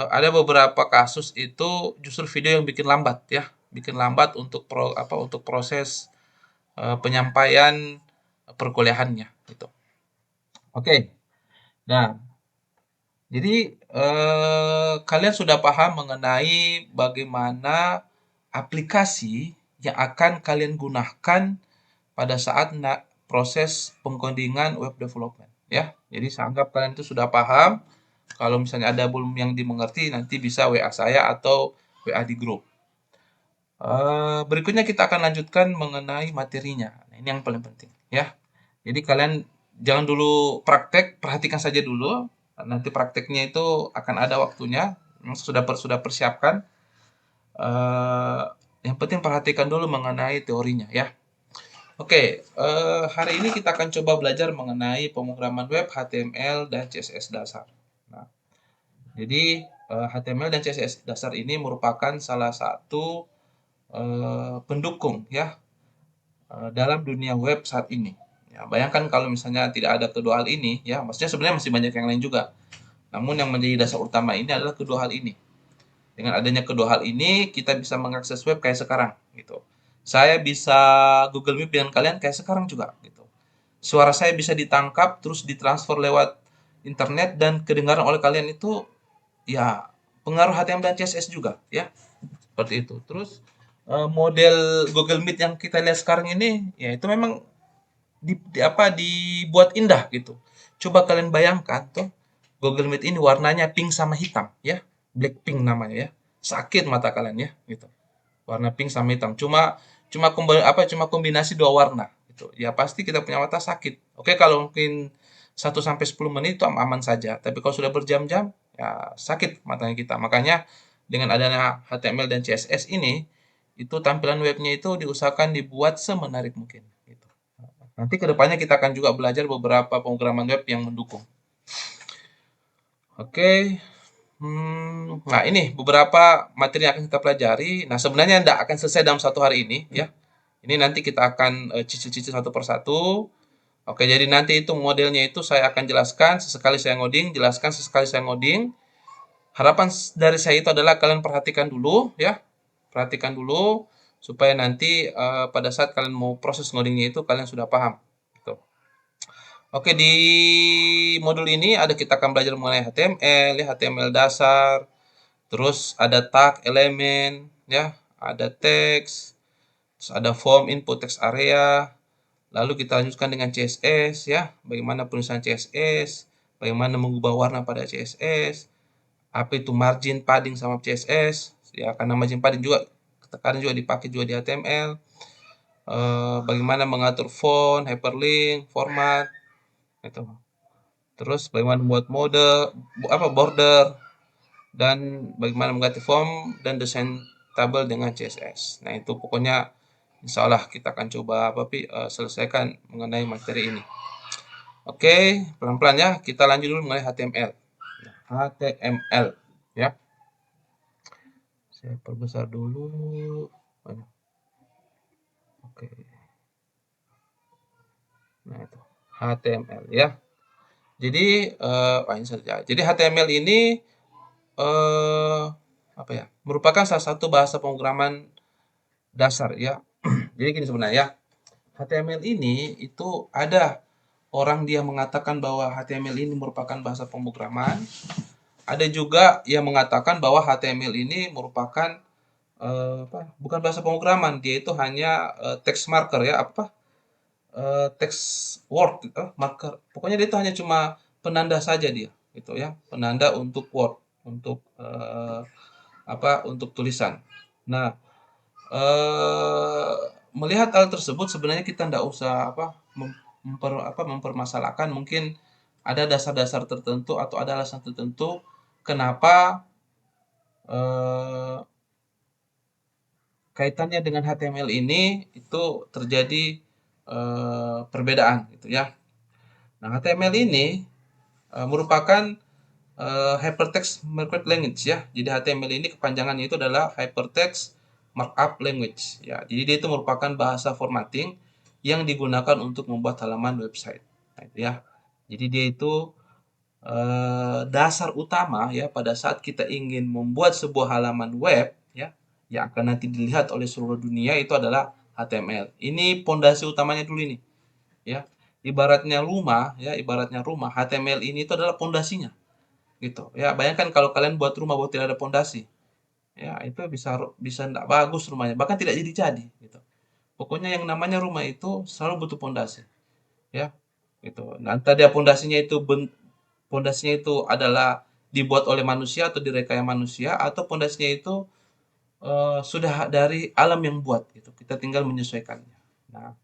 ada beberapa kasus itu justru video yang bikin lambat ya, bikin lambat untuk proses penyampaian perkuliahannya gitu. Oke. Nah, jadi, kalian sudah paham mengenai bagaimana aplikasi yang akan kalian gunakan pada saat proses pengkodingan web development, ya. Jadi saya anggap kalian itu sudah paham. Kalau misalnya ada belum yang dimengerti, nanti bisa WA saya atau WA di grup. Berikutnya kita akan lanjutkan mengenai materinya. Nah, ini yang paling penting, ya. Jadi kalian jangan dulu praktek, perhatikan saja dulu. Nanti prakteknya itu akan ada waktunya. Sudah persiapkan. Eh, yang penting perhatikan dulu mengenai teorinya ya. Oke, hari ini kita akan coba belajar mengenai pemrograman web, HTML dan CSS dasar. Nah, jadi HTML dan CSS dasar ini merupakan salah satu pendukung ya dalam dunia web saat ini. Ya, bayangkan kalau misalnya tidak ada kedua hal ini, ya, maksudnya sebenarnya masih banyak yang lain juga. Namun yang menjadi dasar utama ini adalah kedua hal ini. Dengan adanya kedua hal ini, kita bisa mengakses web kayak sekarang, gitu. Saya bisa Google Meet dengan kalian kayak sekarang juga, gitu. Suara saya bisa ditangkap, terus ditransfer lewat internet dan kedengaran oleh kalian itu, ya, pengaruh HTML dan CSS juga, ya, seperti itu. Terus model Google Meet yang kita lihat sekarang ini, ya itu memang dibuat indah gitu. Coba kalian bayangkan tuh Google Meet ini warnanya pink sama hitam ya. Blackpink namanya ya. Sakit mata kalian ya gitu. Warna pink sama hitam. Cuma cuma kombinasi dua warna gitu. Ya pasti kita punya mata sakit. Oke, kalau mungkin 1 sampai 10 menit itu aman saja. Tapi kalau sudah berjam-jam ya sakit matanya kita. Makanya dengan adanya HTML dan CSS ini, itu tampilan webnya itu diusahakan dibuat semenarik mungkin. Gitu. Nanti kedepannya kita akan juga belajar beberapa pemrograman web yang mendukung. Oke, nah ini beberapa materi yang akan kita pelajari. Nah sebenarnya tidak akan selesai dalam satu hari ini ya. Ini nanti kita akan cicil-cicil satu persatu. Oke, jadi nanti itu modelnya itu saya akan jelaskan, sesekali saya ngoding, jelaskan, sesekali saya ngoding. Harapan dari saya itu adalah kalian perhatikan dulu ya. Perhatikan dulu supaya nanti pada saat kalian mau proses ngodingnya itu kalian sudah paham. Gitu. Oke, di modul ini kita akan belajar mengenai HTML, ya, HTML dasar, terus ada tag, elemen, ya, ada teks, terus ada form, input, text area. Lalu kita lanjutkan dengan CSS, ya, bagaimana penulisan CSS, bagaimana mengubah warna pada CSS, apa itu margin, padding sama CSS, ya, karena margin padding juga kadang juga dipakai juga di HTML. Bagaimana mengatur font, hyperlink, format, itu. Terus bagaimana membuat border, dan bagaimana mengganti form dan desain tabel dengan CSS. Nah itu pokoknya insya Allah kita akan coba selesaikan mengenai materi ini. Oke, pelan-pelan ya, kita lanjut dulu mengenai HTML. HTML ya. Saya perbesar dulu. Oke. Nah itu HTML ya. Jadi ini saja. Jadi HTML ini merupakan salah satu bahasa pemrograman dasar ya. Jadi gini sebenarnya, HTML ini itu ada orang dia mengatakan bahwa HTML ini merupakan bahasa pemrograman. Ada juga yang mengatakan bahwa HTML ini merupakan bukan bahasa pemrograman, dia itu hanya text marker ya, text word marker. Pokoknya dia itu hanya cuma penanda saja dia, gitu ya, penanda untuk word, untuk untuk tulisan. Nah, melihat hal tersebut sebenarnya kita tidak usah mempermasalahkan, mungkin ada dasar-dasar tertentu atau ada alasan tertentu kenapa kaitannya dengan HTML ini itu terjadi perbedaan gitu ya. Nah, HTML ini merupakan Hypertext Markup Language ya. Jadi HTML ini kepanjangannya itu adalah Hypertext Markup Language ya. Jadi dia itu merupakan bahasa formatting yang digunakan untuk membuat halaman website. Nah, itu ya. Jadi dia itu dasar utama ya pada saat kita ingin membuat sebuah halaman web ya yang akan nanti dilihat oleh seluruh dunia itu adalah HTML. Ini pondasi utamanya dulu ini ya. Ibaratnya rumah ya, HTML ini itu adalah pondasinya. Gitu. Ya, bayangkan kalau kalian buat rumah tidak ada pondasi. Ya, itu bisa enggak bagus rumahnya, bahkan tidak jadi gitu. Pokoknya yang namanya rumah itu selalu butuh pondasi. Ya. Gitu. Nah, entah pondasinya itu adalah dibuat oleh manusia atau direkayasa manusia atau pondasinya itu sudah dari alam yang buat gitu. Kita tinggal menyesuaikannya. Nah,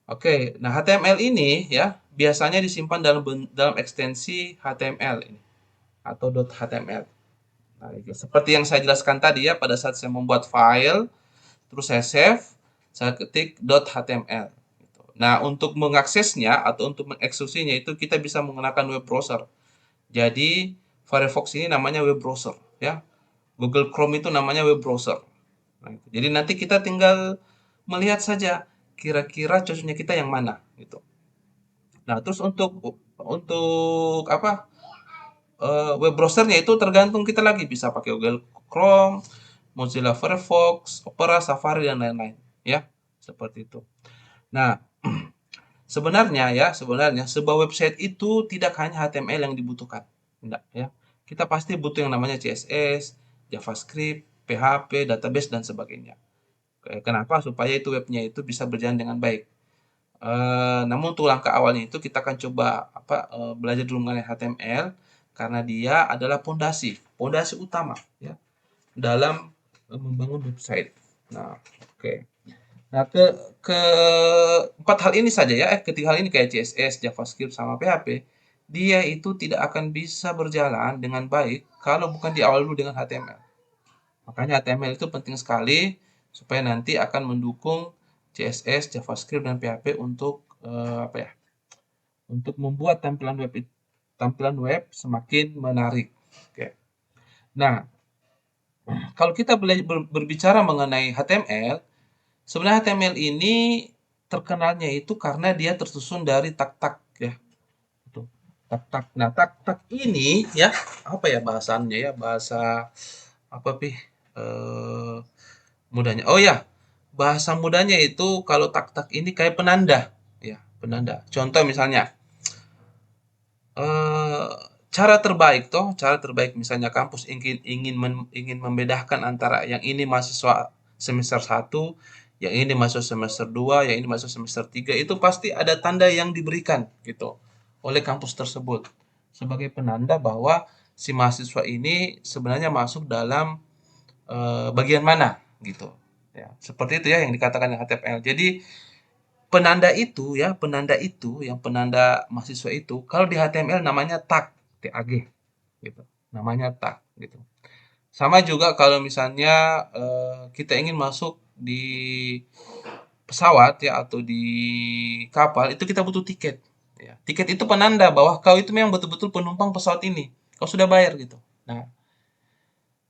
oke. Nah, HTML ini ya biasanya disimpan dalam ekstensi HTML ini atau .html. Nah, seperti yang saya jelaskan tadi ya, pada saat saya membuat file, terus saya save, saya ketik .html. Nah, untuk mengaksesnya atau untuk mengeksekusinya itu kita bisa menggunakan web browser. Jadi, Firefox ini namanya web browser ya. Google Chrome itu namanya web browser. Nah, jadi nanti kita tinggal melihat saja kira-kira cocoknya kita yang mana gitu. Nah, terus untuk web browsernya itu tergantung kita lagi, bisa pakai Google Chrome, Mozilla Firefox, Opera, Safari dan lain-lain ya, seperti itu. Nah, sebenarnya sebuah website itu tidak hanya HTML yang dibutuhkan, enggak ya. Kita pasti butuh yang namanya CSS, JavaScript, PHP, database dan sebagainya. Kenapa? Supaya itu webnya itu bisa berjalan dengan baik. Namun untuk langkah awalnya itu kita akan coba belajar dulu mengenai HTML karena dia adalah pondasi utama ya dalam membangun website. Nah, oke. Nah, ke empat hal ini saja ya, ketiga hal ini kayak CSS, JavaScript sama PHP dia itu tidak akan bisa berjalan dengan baik kalau bukan diawali dulu dengan HTML. Makanya HTML itu penting sekali supaya nanti akan mendukung CSS, JavaScript, dan PHP untuk untuk membuat tampilan web semakin menarik. Oke. Nah, kalau kita berbicara mengenai HTML, sebenarnya HTML ini terkenalnya itu karena dia tersusun dari tak-tak ya. Tak-tak. Nah, tak-tak ini ya, apa ya bahasannya ya? Bahasa apa mudahnya. Oh ya, bahasa mudahnya itu kalau tak-tak ini kayak penanda ya, penanda. Contoh misalnya eh cara terbaik misalnya kampus ingin membedakan antara yang ini mahasiswa semester 1, yang ini mahasiswa semester 2, yang ini mahasiswa semester 3, itu pasti ada tanda yang diberikan gitu oleh kampus tersebut sebagai penanda bahwa si mahasiswa ini sebenarnya masuk dalam bagian mana gitu. Ya, seperti itu ya yang dikatakan HTML. Jadi penanda itu, yang penanda mahasiswa itu, kalau di HTML namanya tag, TAG, gitu. Namanya tag, gitu. Sama juga kalau misalnya kita ingin masuk di pesawat ya atau di kapal, itu kita butuh tiket. Ya. Tiket itu penanda bahwa kau itu memang betul-betul penumpang pesawat ini. Kau sudah bayar gitu. Nah,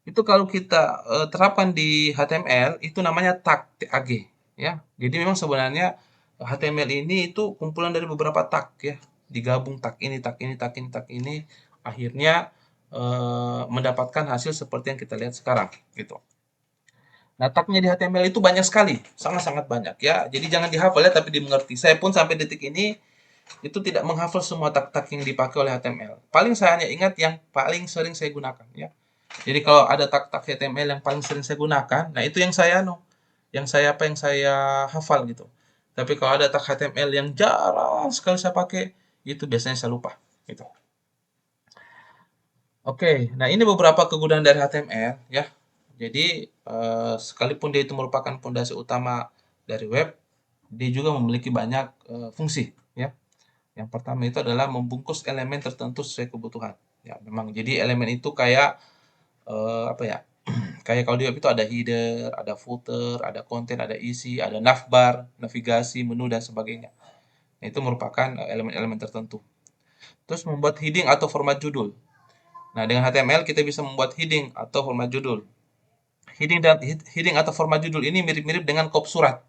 itu kalau kita terapkan di HTML itu namanya tag, TAG ya. Jadi memang sebenarnya HTML ini itu kumpulan dari beberapa tag ya. Digabung tag ini, tag ini, tag ini, tag ini, akhirnya mendapatkan hasil seperti yang kita lihat sekarang gitu. Nah, tagnya di HTML itu banyak sekali, sangat-sangat banyak ya. Jadi jangan dihafal ya, tapi dimengerti. Saya pun sampai detik ini itu tidak menghafal semua tag-tag yang dipakai oleh HTML. Paling saya hanya ingat yang paling sering saya gunakan ya. Jadi kalau ada tag-tag HTML yang paling sering saya gunakan, nah itu yang saya hafal gitu. Tapi kalau ada tag HTML yang jarang sekali saya pakai, itu biasanya saya lupa gitu. Oke, nah ini beberapa kegunaan dari HTML ya. Jadi sekalipun dia itu merupakan fondasi utama dari web, dia juga memiliki banyak fungsi ya. Yang pertama itu adalah membungkus elemen tertentu sesuai kebutuhan. Ya, memang jadi elemen itu kayak apa ya? Kayak kalau di web itu ada header, ada footer, ada konten, ada isi, ada navbar, navigasi, menu dan sebagainya. Nah, itu merupakan elemen-elemen tertentu. Terus membuat heading atau format judul. Nah, dengan HTML kita bisa membuat heading atau format judul. Heading atau format judul ini mirip-mirip dengan kop surat,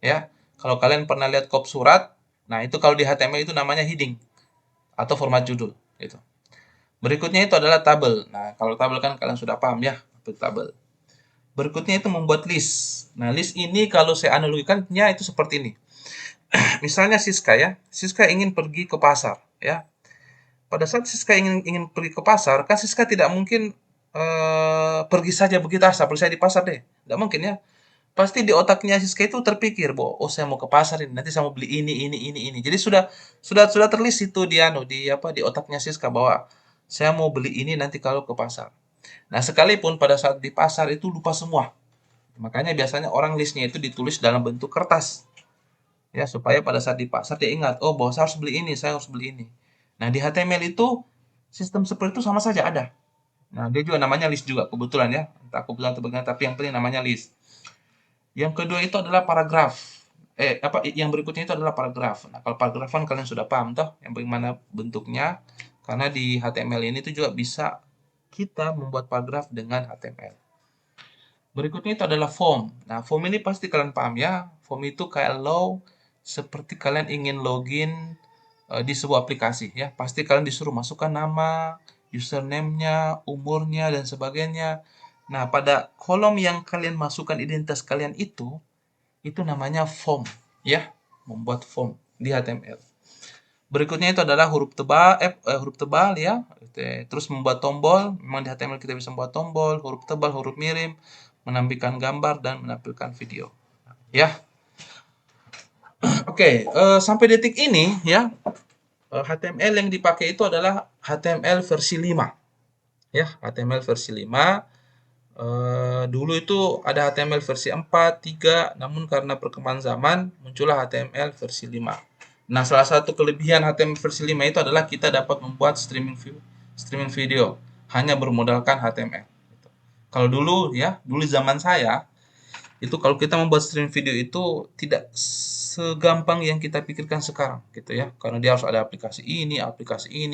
ya. Kalau kalian pernah lihat kop surat, nah itu kalau di HTML itu namanya heading atau format judul, gitu. Berikutnya itu adalah tabel. Nah, kalau tabel kan kalian sudah paham ya, apa tabel. Berikutnya itu membuat list. Nah, list ini kalau saya analogikannya itu seperti ini. Misalnya Siska ya, Siska ingin pergi ke pasar ya. Pada saat Siska ingin pergi ke pasar, kan Siska tidak mungkin pergi saja begitu asal, pergi saya di pasar deh. Tidak mungkin ya. Pasti di otaknya Siska itu terpikir bahwa oh saya mau ke pasar ini, nanti saya mau beli ini. Jadi sudah terlist itu di di otaknya Siska bahwa saya mau beli ini nanti kalau ke pasar. Nah, sekalipun pada saat di pasar itu lupa semua. Makanya biasanya orang listnya itu ditulis dalam bentuk kertas. Ya, supaya pada saat di pasar dia ingat, oh bahwa saya harus beli ini, saya harus beli ini. Nah, di HTML itu sistem seperti itu sama saja ada. Nah, dia juga namanya list juga kebetulan ya. Entah kebetulan atau bagaimana, tapi yang penting namanya list. Yang kedua itu adalah paragraf. Yang berikutnya itu adalah paragraf. Nah, kalau paragraf kan kalian sudah paham toh, yang bagaimana bentuknya. Karena di HTML ini itu juga bisa kita membuat paragraf dengan HTML. Berikutnya itu adalah form. Nah, form ini pasti kalian paham ya. Form itu kayak seperti kalian ingin login di sebuah aplikasi ya. Pasti kalian disuruh masukkan nama, username-nya, umurnya, dan sebagainya. Nah, pada kolom yang kalian masukkan identitas kalian itu namanya form ya. Membuat form di HTML. Berikutnya itu adalah huruf tebal ya. Terus membuat tombol. Memang di HTML kita bisa membuat tombol, huruf tebal, huruf mirim, menampilkan gambar dan menampilkan video. Ya. Oke, sampai detik ini ya, HTML yang dipakai itu adalah HTML versi 5. Ya, HTML versi 5. Dulu itu ada HTML versi 4, 3, namun karena perkembangan zaman muncullah HTML versi 5. Nah, salah satu kelebihan HTML versi 5 itu adalah kita dapat membuat streaming video hanya bermodalkan HTML. Gitu. Kalau dulu ya, dulu zaman saya itu kalau kita membuat streaming video itu tidak segampang yang kita pikirkan sekarang gitu ya. Karena dia harus ada aplikasi ini,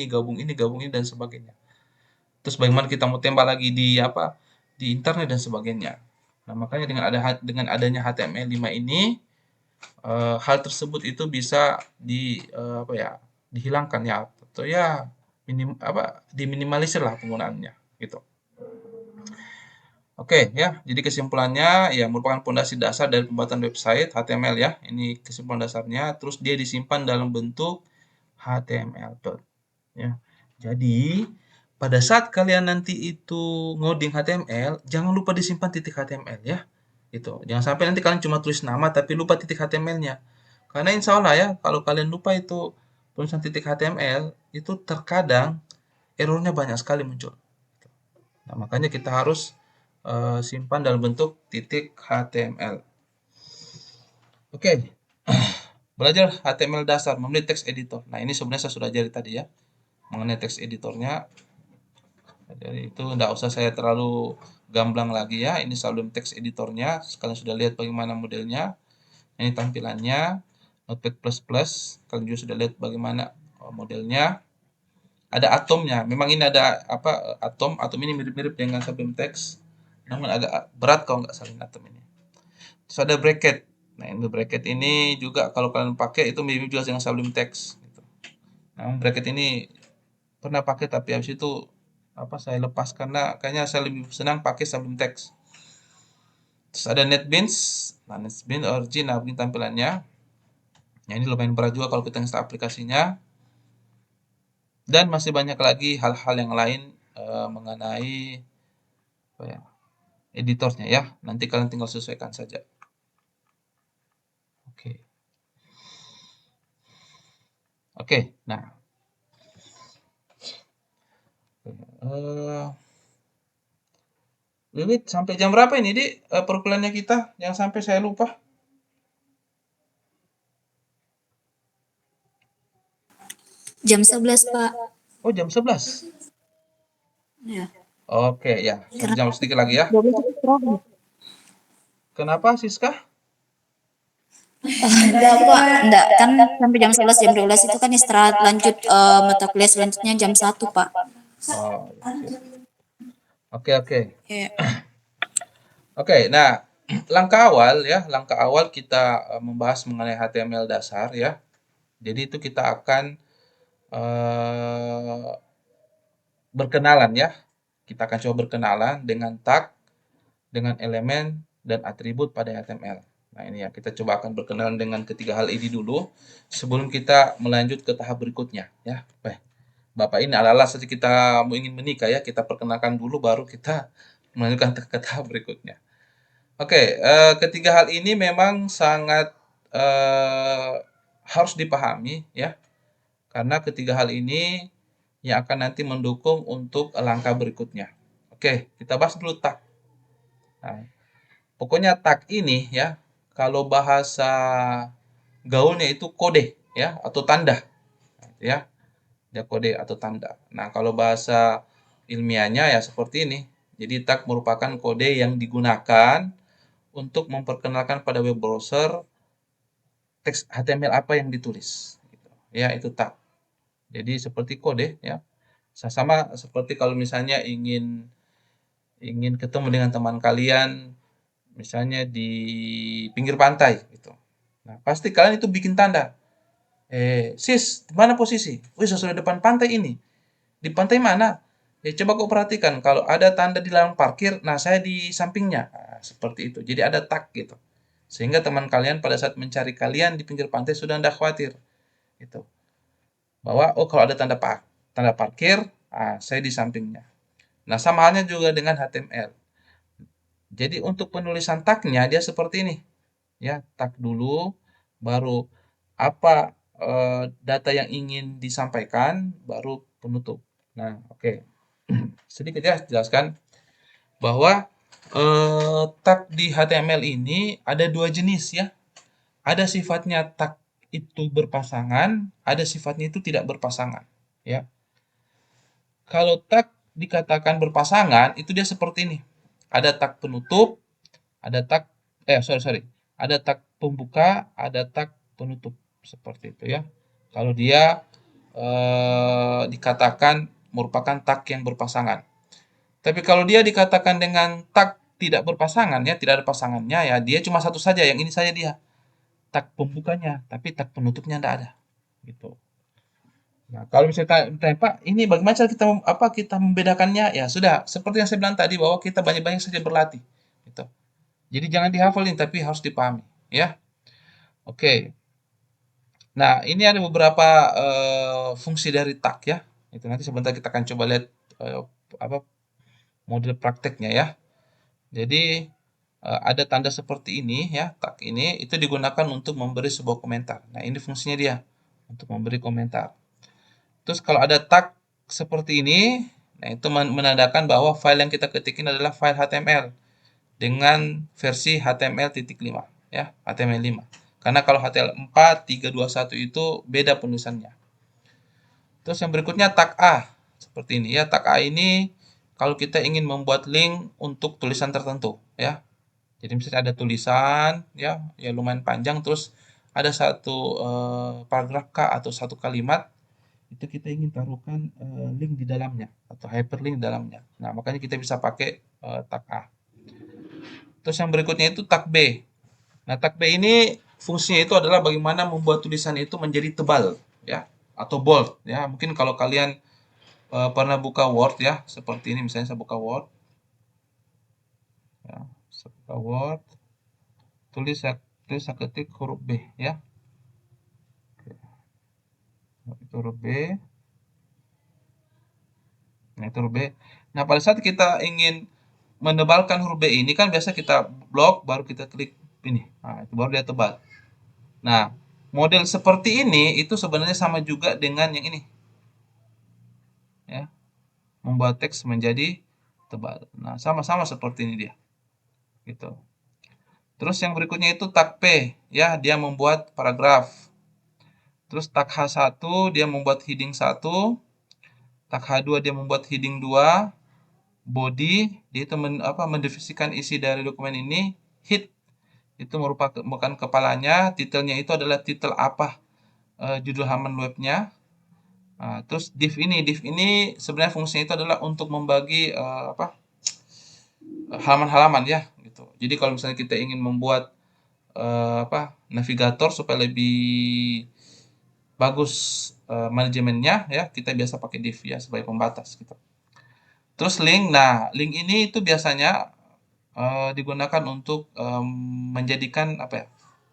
gabung ini dan sebagainya. Terus bagaimana kita mau tembak lagi di apa? Di internet dan sebagainya. Nah, makanya dengan adanya HTML5 ini hal tersebut itu bisa apa ya, dihilangkan ya atau ya diminimalisir lah penggunaannya gitu. Oke ya, jadi kesimpulannya ya merupakan pondasi dasar dari pembuatan website HTML ya. Ini kesimpulan dasarnya. Terus dia disimpan dalam bentuk HTML. Ya. Jadi pada saat kalian nanti itu ngoding HTML, jangan lupa disimpan titik HTML ya. Gitu. Jangan sampai nanti kalian cuma tulis nama tapi lupa titik HTML-nya. Karena insya Allah ya, kalau kalian lupa itu tulisan titik HTML, itu terkadang errornya banyak sekali muncul. Nah, makanya kita harus simpan dalam bentuk titik HTML. Oke, belajar HTML dasar melalui text editor. Nah, ini sebenarnya saya sudah ajari tadi ya, mengenai text editornya. Jadi itu tidak usah saya terlalu gamblang lagi ya. Ini sebelum text editornya. Kalian sudah lihat bagaimana modelnya. Ini tampilannya. Notepad++. Kalian juga sudah lihat bagaimana modelnya. Ada atomnya. Memang ini ada apa atom. Atom ini mirip-mirip dengan Sublime Text. Namun agak berat kalau nggak salah atom ini. Terus ada bracket. Nah, ini bracket ini juga kalau kalian pakai itu mirip juga dengan Sublime Text. Gitu. Nah, bracket ini pernah pakai tapi habis itu saya lepas karena kayaknya saya lebih senang pakai Sublime Text. Terus ada NetBeans. Nah, NetBeans Origin, nah begini tampilannya. Ya, ini lumayan berat juga kalau kita install aplikasinya. Dan masih banyak lagi hal-hal yang lain mengenai editornya ya. Nanti kalian tinggal sesuaikan saja. Oke. Oke, nah. Lilit, sampai jam berapa ini, Di? Perkuliahannya kita? Yang sampai saya lupa. Jam 11, Pak. Oh, jam 11. Ya. Oke, ya. Satu jam sedikit lagi ya. 12 itu istirahat. Kenapa, Siska? Enggak, Pak. Enggak, kan sampai jam 11, jam 12 itu kan istirahat. Lanjut mata kuliah selanjutnya jam 1, Pak. Oh, siap. Oke. Ya. Oke, nah langkah awal kita membahas mengenai HTML dasar ya. Jadi itu kita akan berkenalan ya. Kita akan coba berkenalan dengan tag, dengan elemen dan atribut pada HTML. Nah ini ya, kita coba akan berkenalan dengan ketiga hal ini dulu sebelum kita melanjut ke tahap berikutnya ya. Bapak ini ala-ala saja kita mau ingin menikah ya, kita perkenalkan dulu baru kita melanjutkan ke tahap berikutnya. Oke, ketiga hal ini memang sangat harus dipahami ya, karena ketiga hal ini yang akan nanti mendukung untuk langkah berikutnya. Oke, kita bahas dulu tag. Nah, pokoknya tag ini ya, kalau bahasa gaulnya itu kode ya atau tanda, ya, dia kode atau tanda. Nah, kalau bahasa ilmiahnya ya seperti ini. Jadi tag merupakan kode yang digunakan untuk memperkenalkan pada web browser teks HTML apa yang ditulis. Ya, itu tag. Jadi seperti kode ya. Sama seperti kalau misalnya ingin ketemu dengan teman kalian misalnya di pinggir pantai gitu. Nah, pasti kalian itu bikin tanda. Sis, di mana posisi? Wih, sudah depan pantai ini. Di pantai mana? Coba kau perhatikan kalau ada tanda di larang parkir, nah saya di sampingnya. Nah, seperti itu. Jadi ada tag gitu. Sehingga teman kalian pada saat mencari kalian di pinggir pantai sudah tidak khawatir. Gitu. Bahwa kalau ada tanda parkir, saya di sampingnya. Nah, sama halnya juga dengan HTML. Jadi untuk penulisan tagnya dia seperti ini. Ya, tag dulu, baru apa data yang ingin disampaikan, baru penutup. Nah, oke. Sedikit ya jelaskan bahwa tag di HTML ini ada dua jenis ya. Ada sifatnya tag itu berpasangan, ada sifatnya itu tidak berpasangan, ya. Kalau tag dikatakan berpasangan, itu dia seperti ini. Ada tag penutup, ada tag sorry. Ada tag pembuka, ada tag penutup seperti itu ya. Kalau dia dikatakan merupakan tag yang berpasangan. Tapi kalau dia dikatakan dengan tag tidak berpasangan ya, tidak ada pasangannya ya, dia cuma satu saja, yang ini saja dia. Tag pembukanya, tapi tag penutupnya tidak ada. Gitu. Nah, kalau misalnya tanya, Pak, ini bagaimana cara kita membedakannya? Ya sudah, seperti yang saya bilang tadi bahwa kita banyak-banyak saja berlatih. Gitu. Jadi jangan dihafalin, tapi harus dipahami, ya. Oke. Nah, ini ada beberapa fungsi dari tag ya. Itu nanti sebentar kita akan coba lihat apa model prakteknya ya. Jadi ada tanda seperti ini ya, tag ini itu digunakan untuk memberi sebuah komentar. Nah, ini fungsinya dia untuk memberi komentar. Terus kalau ada tag seperti ini, nah itu menandakan bahwa file yang kita ketikin adalah file HTML dengan versi HTML.5 ya, HTML5. Karena kalau HTML4, 321 itu beda penulisannya. Terus yang berikutnya tag A. Seperti ini ya, tag A ini kalau kita ingin membuat link untuk tulisan tertentu ya. Jadi misalnya ada tulisan ya, lumayan panjang, terus ada satu paragraf K atau satu kalimat, itu kita ingin taruhkan link di dalamnya atau hyperlink di dalamnya. Nah, makanya kita bisa pakai tag A. Terus yang berikutnya itu tag B. Nah, tag B ini fungsinya itu adalah bagaimana membuat tulisan itu menjadi tebal ya, atau bold ya. Mungkin kalau kalian pernah buka Word ya, seperti ini misalnya saya buka Word. Ya, saya buka Word. Saya ketik huruf B ya. Itu huruf B. Nah, itu huruf B. Nah, pada saat kita ingin menebalkan huruf B ini kan biasa kita blok baru kita klik ini. Nah, itu baru dia tebal. Nah, model seperti ini itu sebenarnya sama juga dengan yang ini. Ya. Membuat teks menjadi tebal. Nah, sama-sama seperti ini dia. Gitu. Terus yang berikutnya itu tag P, ya, dia membuat paragraf. Terus tag H1 dia membuat heading 1, tag H2 dia membuat heading 2, body dia itu mendefinisikan isi dari dokumen ini, head itu merupakan bukan kepalanya, titelnya itu adalah titel apa judul halaman webnya. Nah, terus div ini sebenarnya fungsinya itu adalah untuk membagi halaman-halaman ya gitu. Jadi kalau misalnya kita ingin membuat navigator supaya lebih bagus manajemennya ya, kita biasa pakai div ya sebagai pembatas gitu. Terus link, nah link ini itu biasanya digunakan untuk menjadikan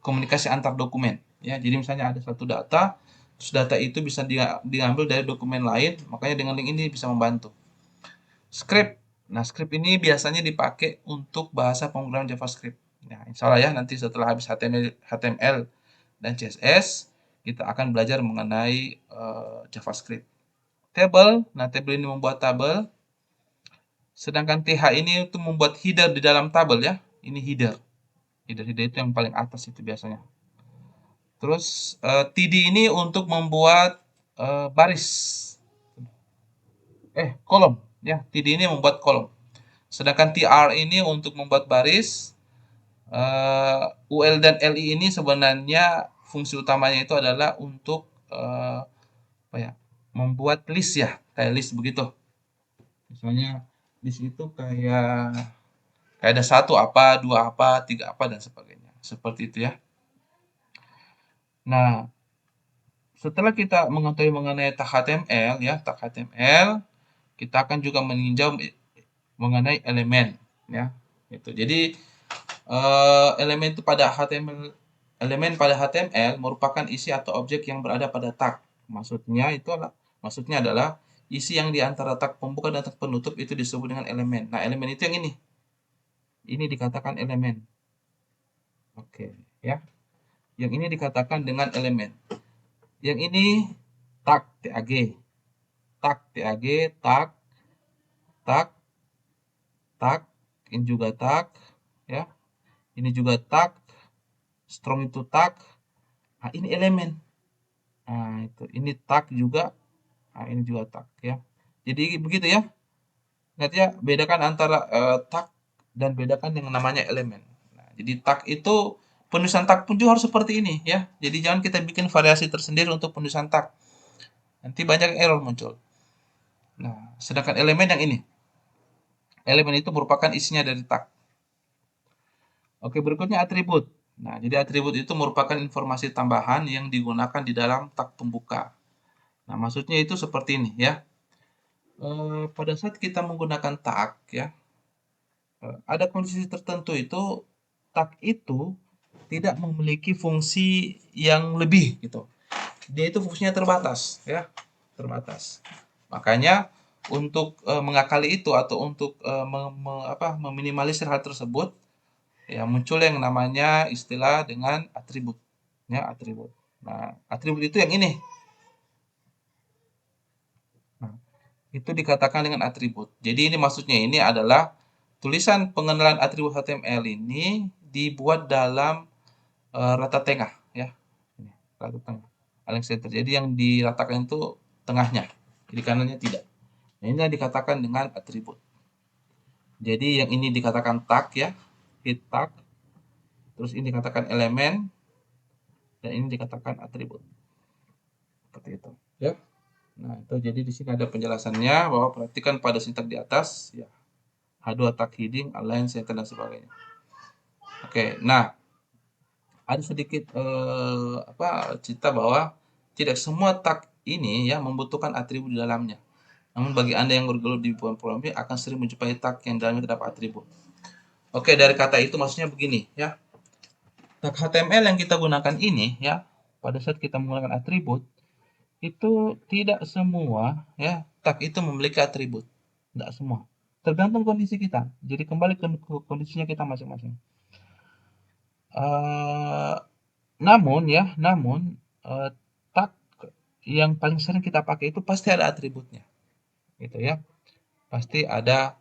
komunikasi antar dokumen ya. Jadi misalnya ada satu data, terus data itu bisa diambil dari dokumen lain, makanya dengan link ini bisa membantu. Script, nah script ini biasanya dipakai untuk bahasa pemrograman JavaScript. Nah, insya Allah ya nanti setelah habis HTML dan CSS kita akan belajar mengenai JavaScript. Table, nah table ini membuat tabel. Sedangkan TH ini itu membuat header di dalam tabel ya. Ini header. Header itu yang paling atas itu biasanya. Terus TD ini untuk membuat baris. Kolom ya. TD ini membuat kolom. Sedangkan TR ini untuk membuat baris. UL dan LI ini sebenarnya fungsi utamanya itu adalah untuk membuat list ya, kayak list begitu. Misalnya list itu kayak ada 1 apa, 2 apa, 3 apa dan sebagainya. Seperti itu ya. Nah, setelah kita mengetahui mengenai tag HTML ya, tag HTML, kita akan juga meninjau mengenai elemen ya. Gitu. Jadi elemen itu pada HTML, elemen pada HTML merupakan isi atau objek yang berada pada tag. Maksudnya adalah isi yang di antara tag pembuka dan tag penutup itu disebut dengan elemen. Nah, elemen itu yang ini. Ini dikatakan elemen. Oke, ya. Yang ini dikatakan dengan elemen. Yang ini tag, TAG. Tag, TAG, tag, tag, tag, ini juga tag, ya. Ini juga tag, strong itu tag, Nah, ini elemen. Nah, itu. Ini tag juga. Nah, ini juga tag ya. Jadi begitu ya. Ingat ya, bedakan antara tag dan bedakan yang namanya elemen. Nah, jadi tag itu penulisan tag pun juga harus seperti ini ya. Jadi jangan kita bikin variasi tersendiri untuk penulisan tag. Nanti banyak error muncul. Nah, sedangkan elemen yang ini. Elemen itu merupakan isinya dari tag. Oke, berikutnya atribut. Nah, jadi atribut itu merupakan informasi tambahan yang digunakan di dalam tag pembuka. Nah, maksudnya itu seperti ini ya. Pada saat kita menggunakan tag ya, ada kondisi tertentu itu tag itu tidak memiliki fungsi yang lebih gitu. Dia itu fungsinya terbatas ya, terbatas. Makanya untuk mengakali itu atau untuk meminimalisir hal tersebut, ya muncul yang namanya istilah dengan atribut, ya atribut. Nah, atribut itu yang ini. Nah, itu dikatakan dengan atribut. Jadi ini maksudnya ini adalah tulisan pengenalan atribut HTML ini dibuat dalam rata tengah, ya. Ini, rata tengah. Align center. Jadi yang diratakan itu tengahnya, kiri kanannya tidak. Nah, ini dikatakan dengan atribut. Jadi yang ini dikatakan tag ya, hit tag. Terus ini dikatakan elemen dan ini dikatakan atribut. Seperti itu, ya. Nah, itu jadi di sini ada penjelasannya bahwa perhatikan pada sintak di atas ya. H2 tag heading, align center dan sebagainya. Oke, nah ada sedikit cerita bahwa tidak semua tag ini ya membutuhkan atribut di dalamnya. Namun bagi Anda yang bergelut di programming akan sering menjumpai tag yang dalamnya terdapat atribut. Oke, dari kata itu maksudnya begini ya. Tag HTML yang kita gunakan ini ya, pada saat kita menggunakan atribut itu tidak semua ya tag itu memiliki atribut. Tidak semua. Tergantung kondisi kita. Jadi kembali ke kondisinya kita masing-masing. Namun tag yang paling sering kita pakai itu pasti ada atributnya, gitu ya. Pasti ada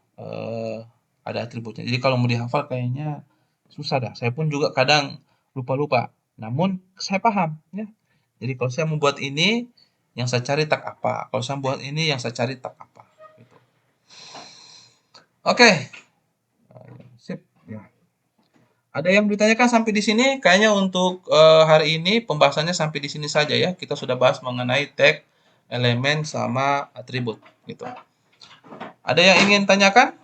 atributnya. Jadi kalau mau dihafal kayaknya susah dah. Saya pun juga kadang lupa-lupa. Namun saya paham ya. Jadi kalau saya membuat ini, yang saya cari tag apa? Kalau saya buat ini, yang saya cari tag apa? Gitu. Oke, sip. Ya. Ada yang ditanyakan sampai di sini? Kayaknya untuk hari ini pembahasannya sampai di sini saja ya. Kita sudah bahas mengenai tag, elemen, sama atribut. Gitu. Ada yang ingin tanyakan?